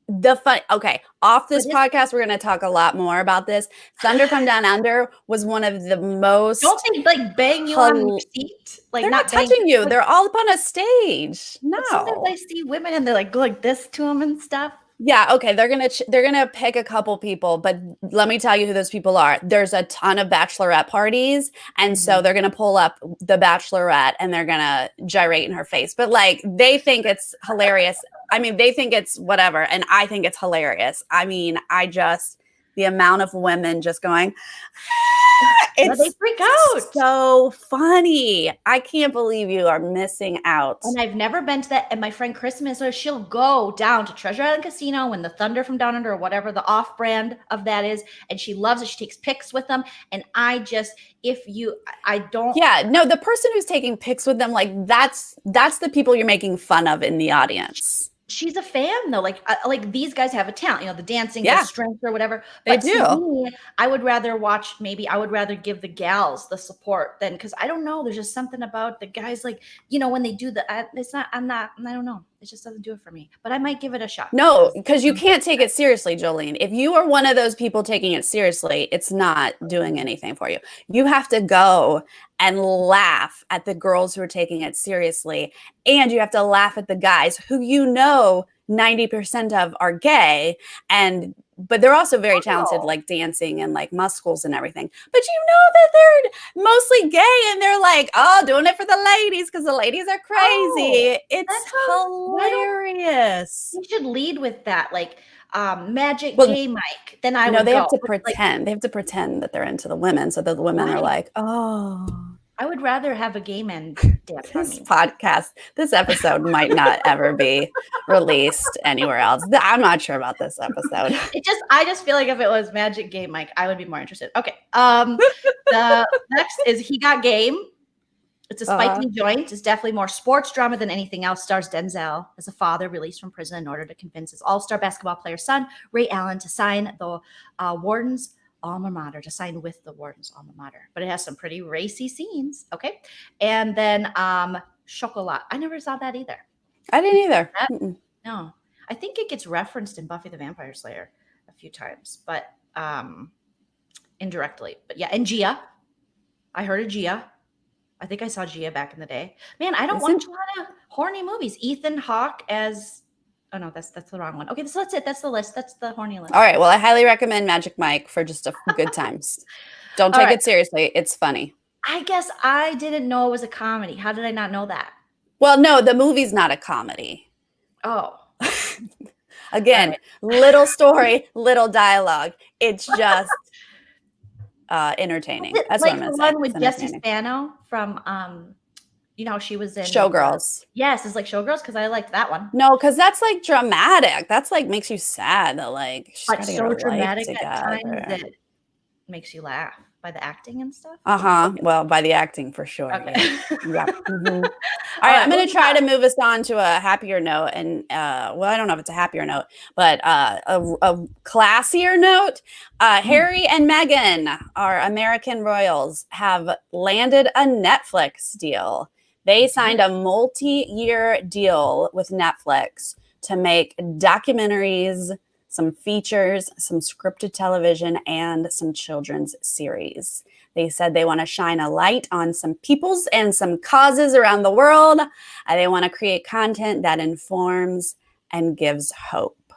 [SPEAKER 2] the fun. Okay. Off this podcast, we're going to talk a lot more about this. Thunder from Down Under was one of the most.
[SPEAKER 1] Don't they like bang you on your seat? Like
[SPEAKER 2] they're not touching you. They're all up on a stage. No.
[SPEAKER 1] Sometimes I see women and they're like, go like this to them and stuff.
[SPEAKER 2] Yeah, okay, they're gonna pick a couple people, but let me tell you who those people are. There's a ton of bachelorette parties, and so they're gonna pull up the bachelorette and they're gonna gyrate in her face. But like, they think it's hilarious. I mean, they think it's whatever, and I think it's hilarious. I mean, the amount of women just going,
[SPEAKER 1] they freak out.
[SPEAKER 2] So funny. I can't believe you are missing out.
[SPEAKER 1] And I've never been to that. And my friend Christmas, so she'll go down to Treasure Island Casino when the Thunder from Down Under or whatever the off brand of that is. And she loves it. She takes pics with them. And I don't.
[SPEAKER 2] Yeah, no, the person who's taking pics with them, like that's the people you're making fun of in the audience.
[SPEAKER 1] She's a fan though. Like these guys have a talent, the dancing, the strength or whatever. But
[SPEAKER 2] they do.
[SPEAKER 1] To me, I would rather give the gals the support than, because I don't know. There's just something about the guys, like, when they do I don't know. It just doesn't do it for me. But I might give it a shot.
[SPEAKER 2] No, because you can't take it seriously, Joleen. If you are one of those people taking it seriously, it's not doing anything for you. You have to go and laugh at the girls who are taking it seriously. And you have to laugh at the guys who 90% of are gay, but they're also very talented, like dancing and like muscles and everything. But that they're mostly gay and they're like, doing it for the ladies because the ladies are crazy. It's hilarious.
[SPEAKER 1] You should lead with that, like Magic Gay Mike. Then I would
[SPEAKER 2] they have to pretend. They have to pretend that they're into the women so that the women are like, oh.
[SPEAKER 1] I would rather have a gay man dance on me.
[SPEAKER 2] This episode might not ever be released anywhere else. I'm not sure about this episode.
[SPEAKER 1] I just feel like if it was Magic Gay Mike, I would be more interested. Okay. The next is He Got Game. It's a Spike Lee joint. It's definitely more sports drama than anything else. Stars Denzel as a father released from prison in order to convince his all-star basketball player son, Ray Allen, to sign the warden's alma mater, to sign with the warden's alma mater. But it has some pretty racy scenes. Okay. And then Chocolat. I never saw that either.
[SPEAKER 2] I didn't either.
[SPEAKER 1] No. I think it gets referenced in Buffy the Vampire Slayer a few times, but indirectly. But yeah, and Gia. I heard of Gia. I think I saw Gia back in the day. Man, I don't watch a lot of horny movies. Ethan Hawke as... Oh, no, that's the wrong one. Okay, so that's it. That's the list. That's the horny list.
[SPEAKER 2] All right. Well, I highly recommend Magic Mike for just a good times. Don't take it seriously. It's funny.
[SPEAKER 1] I guess I didn't know it was a comedy. How did I not know that?
[SPEAKER 2] Well, no, the movie's not a comedy.
[SPEAKER 1] Oh.
[SPEAKER 2] Again, little story, little dialogue. It's just entertaining. That's
[SPEAKER 1] like
[SPEAKER 2] what I'm going to
[SPEAKER 1] say. The one with Jessie Spano from... she was in
[SPEAKER 2] Showgirls.
[SPEAKER 1] Yes, it's like Showgirls because I liked that one.
[SPEAKER 2] No, because that's like dramatic. That's like makes you sad that like she's
[SPEAKER 1] but so dramatic at times that makes you laugh by the acting and stuff.
[SPEAKER 2] Well, by the acting for sure.
[SPEAKER 1] Okay.
[SPEAKER 2] Yeah. All right, I'm going to try to move us on to a happier note, and I don't know if it's a happier note, but a classier note. Harry and Meghan, our American royals, have landed a Netflix deal. They signed a multi-year deal with Netflix to make documentaries, some features, some scripted television, and some children's series. They said they want to shine a light on some peoples and some causes around the world. They want to create content that informs and gives hope.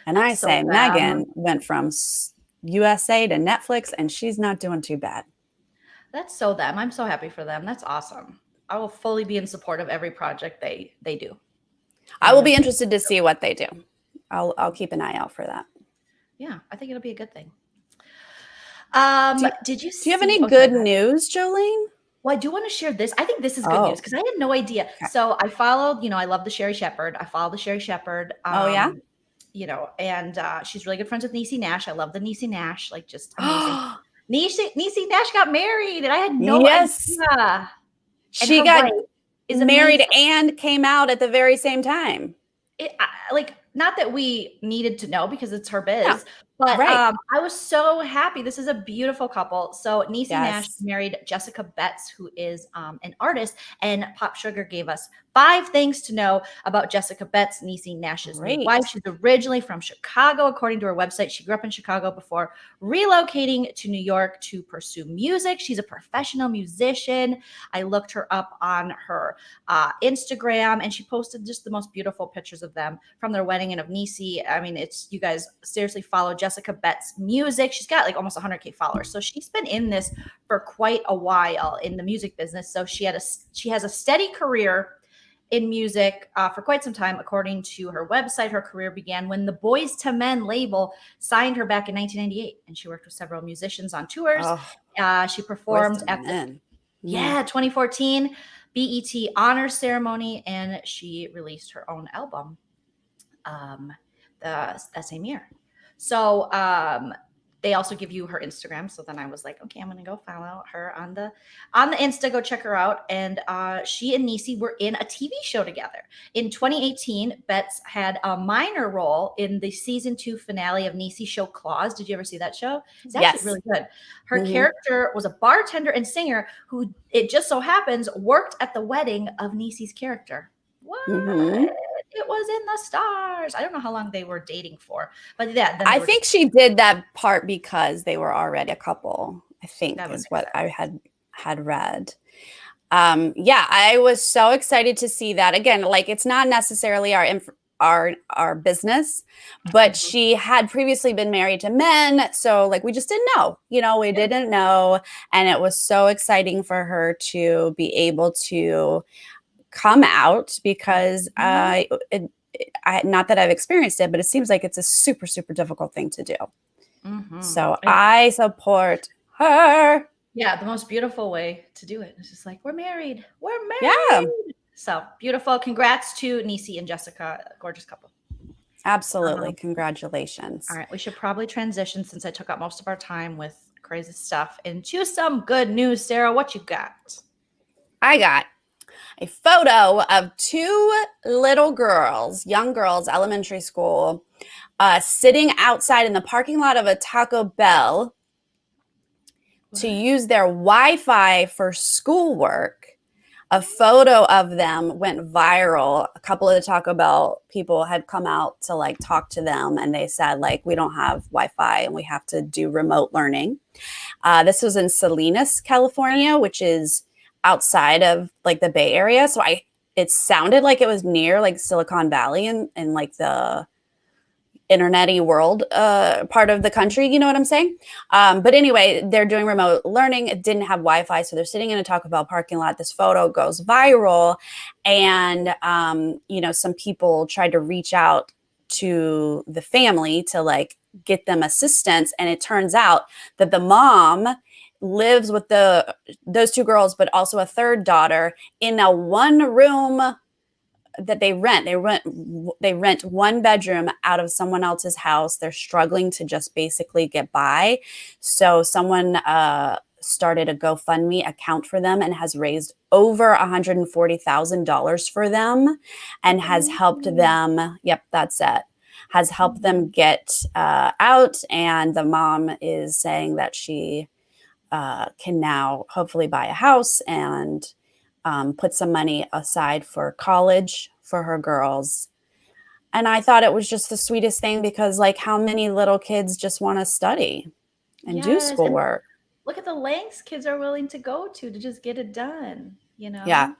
[SPEAKER 2] And I say Meghan went from USA to Netflix, and she's not doing too bad.
[SPEAKER 1] That's so them. I'm so happy for them. That's awesome. I will fully be in support of every project they do.
[SPEAKER 2] I will be interested to see what they do. I'll keep an eye out for that.
[SPEAKER 1] Yeah, I think it'll be a good thing. Do you
[SPEAKER 2] have any good news, Joleen?
[SPEAKER 1] Well, I do want to share this. I think this is good news because I had no idea. Okay. So I followed, I love the Sherry Shepherd. I follow the Sherry Shepherd. And she's really good friends with Niecy Nash. I love the Niecy Nash, like just amazing. Niecy Nash got married, and I had no idea.
[SPEAKER 2] She got married and came out at the very same time.
[SPEAKER 1] Not that we needed to know because it's her biz, but I was so happy. This is a beautiful couple. So Niecy Nash married Jessica Betts, who is an artist, and Pop Sugar gave us 5 things to know about Jessica Betts, Niecy Nash's wife. She's originally from Chicago, according to her website. She grew up in Chicago before relocating to New York to pursue music. She's a professional musician. I looked her up on her Instagram, and she posted just the most beautiful pictures of them from their wedding and of Niecy. I mean, you guys seriously follow Jessica Betts' music. She's got like almost 100K followers. So she's been in this for quite a while in the music business. So she has a steady career in music for quite some time. According to her website, her career began when the Boyz II Men label signed her back in 1998, and she worked with several musicians on tours. She performed at the 2014 BET Honors Ceremony, and she released her own album that same year. So they also give you her Instagram. So then I was like, okay, I'm going to go follow her on the Insta, go check her out. And she and Niecy were in a TV show together. In 2018, Betts had a minor role in the season 2 finale of Niecy's show Claws. Did you ever see that show? It's actually really good. Her character was a bartender and singer who, it just so happens, worked at the wedding of Niecy's character. What?
[SPEAKER 2] Mm-hmm.
[SPEAKER 1] It was in the stars. I don't know how long they were dating for, but yeah.
[SPEAKER 2] I think she did that part because they were already a couple, I think is what I had read. Yeah, I was so excited to see that. Again, like it's not necessarily our business, but she had previously been married to men, so like we just didn't know. We didn't know, and it was so exciting for her to be able to come out because not that I've experienced it, but it seems like it's a super, super difficult thing to do. So I support her.
[SPEAKER 1] Yeah, the most beautiful way to do it. It's just like, we're married. We're married. Yeah. So beautiful. Congrats to Niecy and Jessica. Gorgeous couple.
[SPEAKER 2] Absolutely. Congratulations.
[SPEAKER 1] All right. We should probably transition, since I took up most of our time with crazy stuff, into some good news. Sarah, what you got?
[SPEAKER 2] I got a photo of two little girls, young girls, elementary school, sitting outside in the parking lot of a Taco Bell to use their Wi-Fi for schoolwork. A photo of them went viral. A couple of the Taco Bell people had come out to like talk to them, and they said like, we don't have Wi-Fi and we have to do remote learning. This was in Salinas, California, which is outside of like the Bay Area. So it sounded like it was near like Silicon Valley and like the internet-y world part of the country, you know what I'm saying? But anyway, they're doing remote learning. It didn't have Wi-Fi, so they're sitting in a Taco Bell parking lot. This photo goes viral, and some people tried to reach out to the family to like get them assistance, and it turns out that the mom lives with those two girls, but also a third daughter in a one room that they rent. They rent one bedroom out of someone else's house. They're struggling to just basically get by. So someone started a GoFundMe account for them and has raised over $140,000 for them, and has helped them. Yep, that's it. Has helped them get out. And the mom is saying that she can now hopefully buy a house and put some money aside for college for her girls. And I thought it was just the sweetest thing, because like, how many little kids just want to study and do schoolwork?
[SPEAKER 1] And look at the lengths kids are willing to go to just get it done,
[SPEAKER 2] Yeah.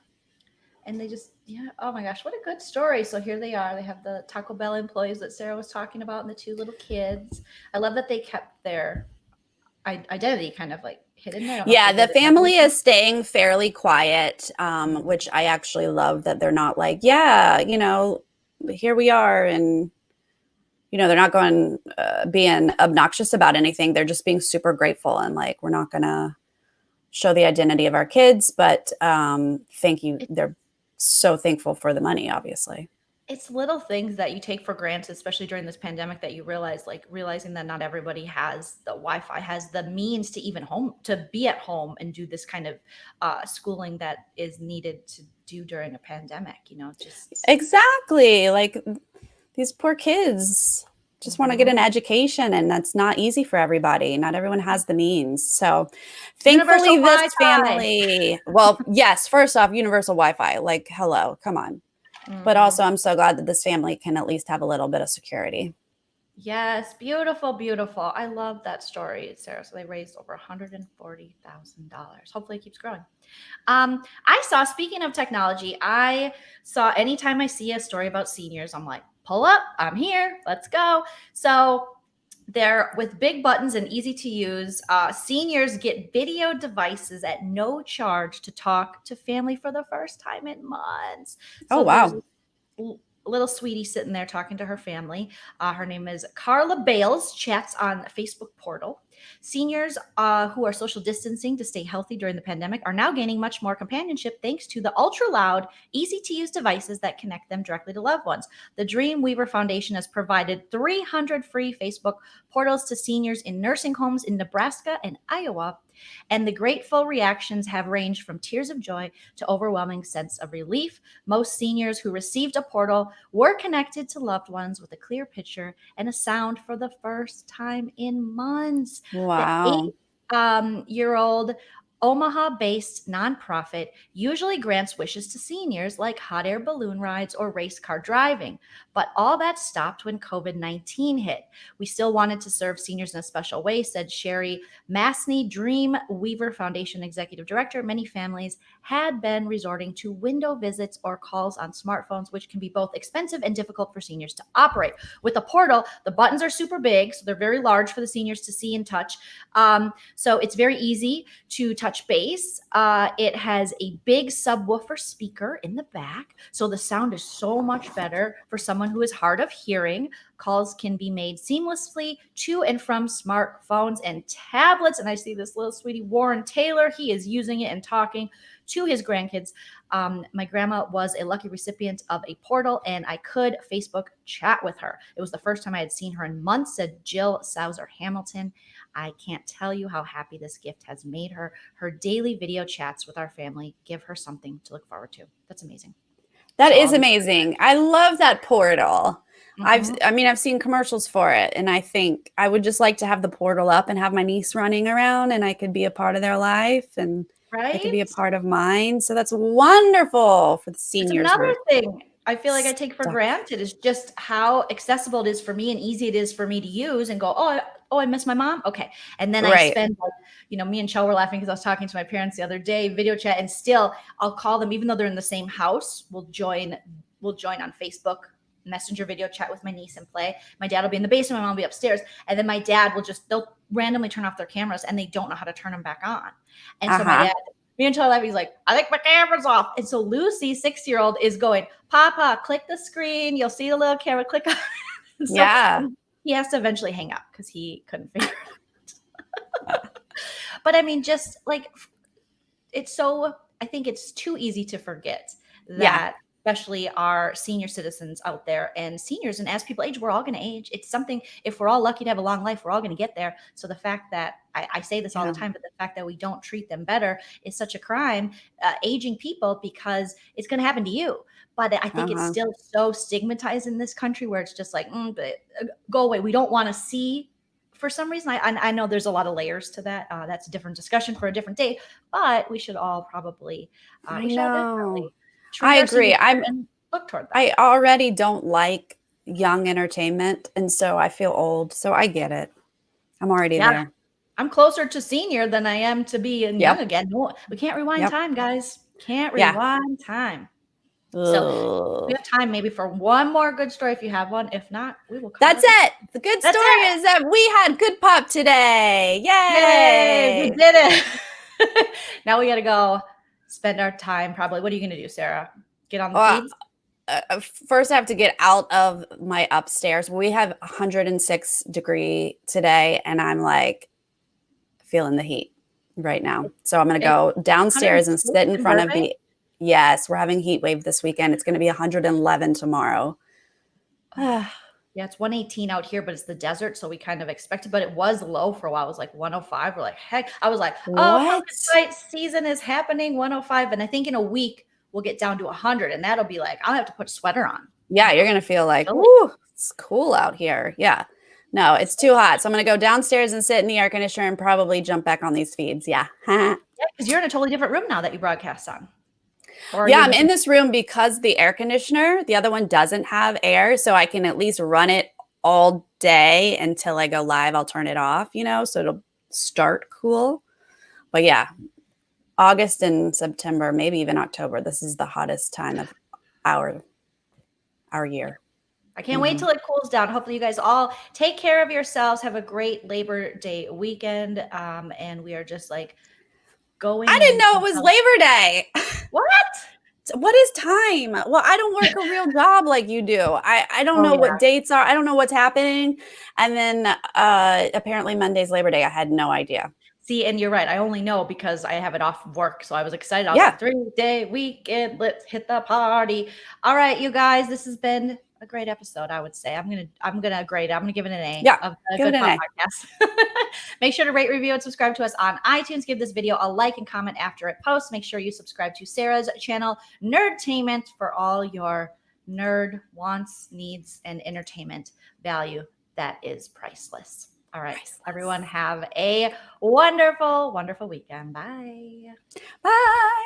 [SPEAKER 1] And they just, oh my gosh, what a good story. So here they are. They have the Taco Bell employees that Sarah was talking about and the two little kids. I love that they kept their identity kind of like hidden.
[SPEAKER 2] Yeah, the family is staying fairly quiet, which I actually love, that they're not like, here we are, and they're not going being obnoxious about anything. They're just being super grateful, and like, we're not gonna show the identity of our kids, but thank you. They're so thankful for the money, obviously.
[SPEAKER 1] It's little things that you take for granted, especially during this pandemic, that you realizing that not everybody has the Wi-Fi, has the means to be at home and do this kind of schooling that is needed to do during a pandemic, just.
[SPEAKER 2] Exactly. Like, these poor kids just want to get an education, and that's not easy for everybody. Not everyone has the means. So thankfully this family, well, yes, first off, universal Wi-Fi, like, hello, come on. But also, I'm so glad that this family can at least have a little bit of security.
[SPEAKER 1] Yes, beautiful, beautiful. I love that story, Sarah. So they raised over $140,000. Hopefully it keeps growing. Speaking of technology, anytime I see a story about seniors, I'm like, pull up, I'm here, let's go. So they're with big buttons and easy to use. Seniors get video devices at no charge to talk to family for the first time in months.
[SPEAKER 2] So wow.
[SPEAKER 1] Little sweetie sitting there talking to her family. Her name is Carla Bales, chats on Facebook portal. Seniors who are social distancing to stay healthy during the pandemic are now gaining much more companionship thanks to the ultra loud, easy to use devices that connect them directly to loved ones. The Dreamweaver Foundation has provided 300 free Facebook portals to seniors in nursing homes in Nebraska and Iowa. And the grateful reactions have ranged from tears of joy to overwhelming sense of relief. Most seniors who received a portal were connected to loved ones with a clear picture and a sound for the first time in months.
[SPEAKER 2] Wow.
[SPEAKER 1] The 8-year-old Omaha-based nonprofit usually grants wishes to seniors like hot air balloon rides or race car driving, but all that stopped when COVID-19 hit. We still wanted to serve seniors in a special way, said Sherry Masney, Dream Weaver Foundation Executive Director. Many families had been resorting to window visits or calls on smartphones, which can be both expensive and difficult for seniors to operate. With the portal, the buttons are super big, so they're very large for the seniors to see and touch. So it's very easy to touch base. It has a big subwoofer speaker in the back, so the sound is so much better for someone who is hard of hearing. Calls can be made seamlessly to and from smartphones and tablets. And I see this little sweetie Warren Taylor. He is using it and talking to his grandkids. My grandma was a lucky recipient of a portal, and I could Facebook chat with her. It was the first time I had seen her in months, said Jill Sauser Hamilton. I can't tell you how happy this gift has made her. Her daily video chats with our family give her something to look forward to. That's amazing.
[SPEAKER 2] That is amazing. I love that portal. I've seen commercials for it, and I think I would just like to have the portal up and have my niece running around, and I could be a part of their life, and they could be a part of mine. So that's wonderful for the seniors.
[SPEAKER 1] It's another thing I feel like I take for granted is just how accessible it is for me and easy it is for me to use and go, oh, I miss my mom. Okay. And then I spend, me and Chell were laughing because I was talking to my parents the other day, video chat, and still I'll call them, even though they're in the same house, we'll join on Facebook Messenger video chat with my niece and play. My dad will be in the basement, my mom will be upstairs. And then my dad they'll randomly turn off their cameras and they don't know how to turn them back on. And so my dad, me and Chell, he's like, I think my camera's off. And so Lucy, 6-year-old, is going, Papa, click the screen. You'll see the little camera, click on it. So he has to eventually hang up because he couldn't figure it out. But I mean, just like, I think it's too easy to forget that, especially our senior citizens out there and seniors. And as people age, we're all going to age. It's something, if we're all lucky to have a long life, we're all going to get there. So the fact that I say this all the time, but the fact that we don't treat them better is such a crime, aging people, because it's going to happen to you. But I think it's still so stigmatized in this country where it's just like, go away. We don't want to see, for some reason. I know there's a lot of layers to that. That's a different discussion for a different day, but we should all probably,
[SPEAKER 2] I agree.
[SPEAKER 1] Look toward that.
[SPEAKER 2] I already don't like young entertainment, and so I feel old. So I get it. I'm already there.
[SPEAKER 1] I'm closer to senior than I am to be young again. No, we can't rewind time, guys. Can't rewind time. So we have time maybe for one more good story if you have one. If not, we will.
[SPEAKER 2] That's it. The good story is that we had good pop today. Yay!
[SPEAKER 1] We did it. Now we got to go spend our time. Probably. What are you going to do, Sarah? Get on the feeds?
[SPEAKER 2] First, I have to get out of my upstairs. We have 106 degree today, and I'm like feeling the heat right now. So I'm going to go downstairs and sit in front of the. Yes, we're having heat wave this weekend. It's going to be 111 tomorrow.
[SPEAKER 1] Yeah, it's 118 out here, but it's the desert, so we kind of expected. But it was low for a while. It was like 105. We're like, heck, I was like, pumpkin spice season is happening, 105. And I think in a week we'll get down to 100, and that'll be like, I'll have to put a sweater on.
[SPEAKER 2] Yeah, you're going to feel like, ooh, it's cool out here. Yeah. No, it's too hot. So I'm going to go downstairs and sit in the air conditioner and probably jump back on these feeds. Yeah.
[SPEAKER 1] Yeah, because you're in a totally different room now that you broadcast on.
[SPEAKER 2] Yeah, I'm in this room because the air conditioner, the other one doesn't have air, so I can at least run it all day until I go live. I'll turn it off, so it'll start cool. But yeah, August and September, maybe even October, this is the hottest time of our year.
[SPEAKER 1] I can't wait till it cools down. Hopefully you guys all take care of yourselves. Have a great Labor Day weekend. And we are just like going.
[SPEAKER 2] I didn't know it was Labor Day.
[SPEAKER 1] What?
[SPEAKER 2] What is time? Well, I don't work a real job like you do. I don't know what dates are. I don't know what's happening. And then apparently Monday's Labor Day. I had no idea.
[SPEAKER 1] See, and you're right. I only know because I have it off work. So I was excited. I was like, 3-day weekend. Let's hit the party. All right, you guys, this has been a great episode, I would say. I'm gonna grade it. I'm gonna give it an A.
[SPEAKER 2] Yeah,
[SPEAKER 1] of a good pop podcast. Make sure to rate, review, and subscribe to us on iTunes. Give this video a like and comment after it posts. Make sure you subscribe to Sarah's channel, Nerdtainment, for all your nerd wants, needs, and entertainment value that is priceless. All right, everyone have a wonderful, wonderful weekend. Bye.
[SPEAKER 2] Bye.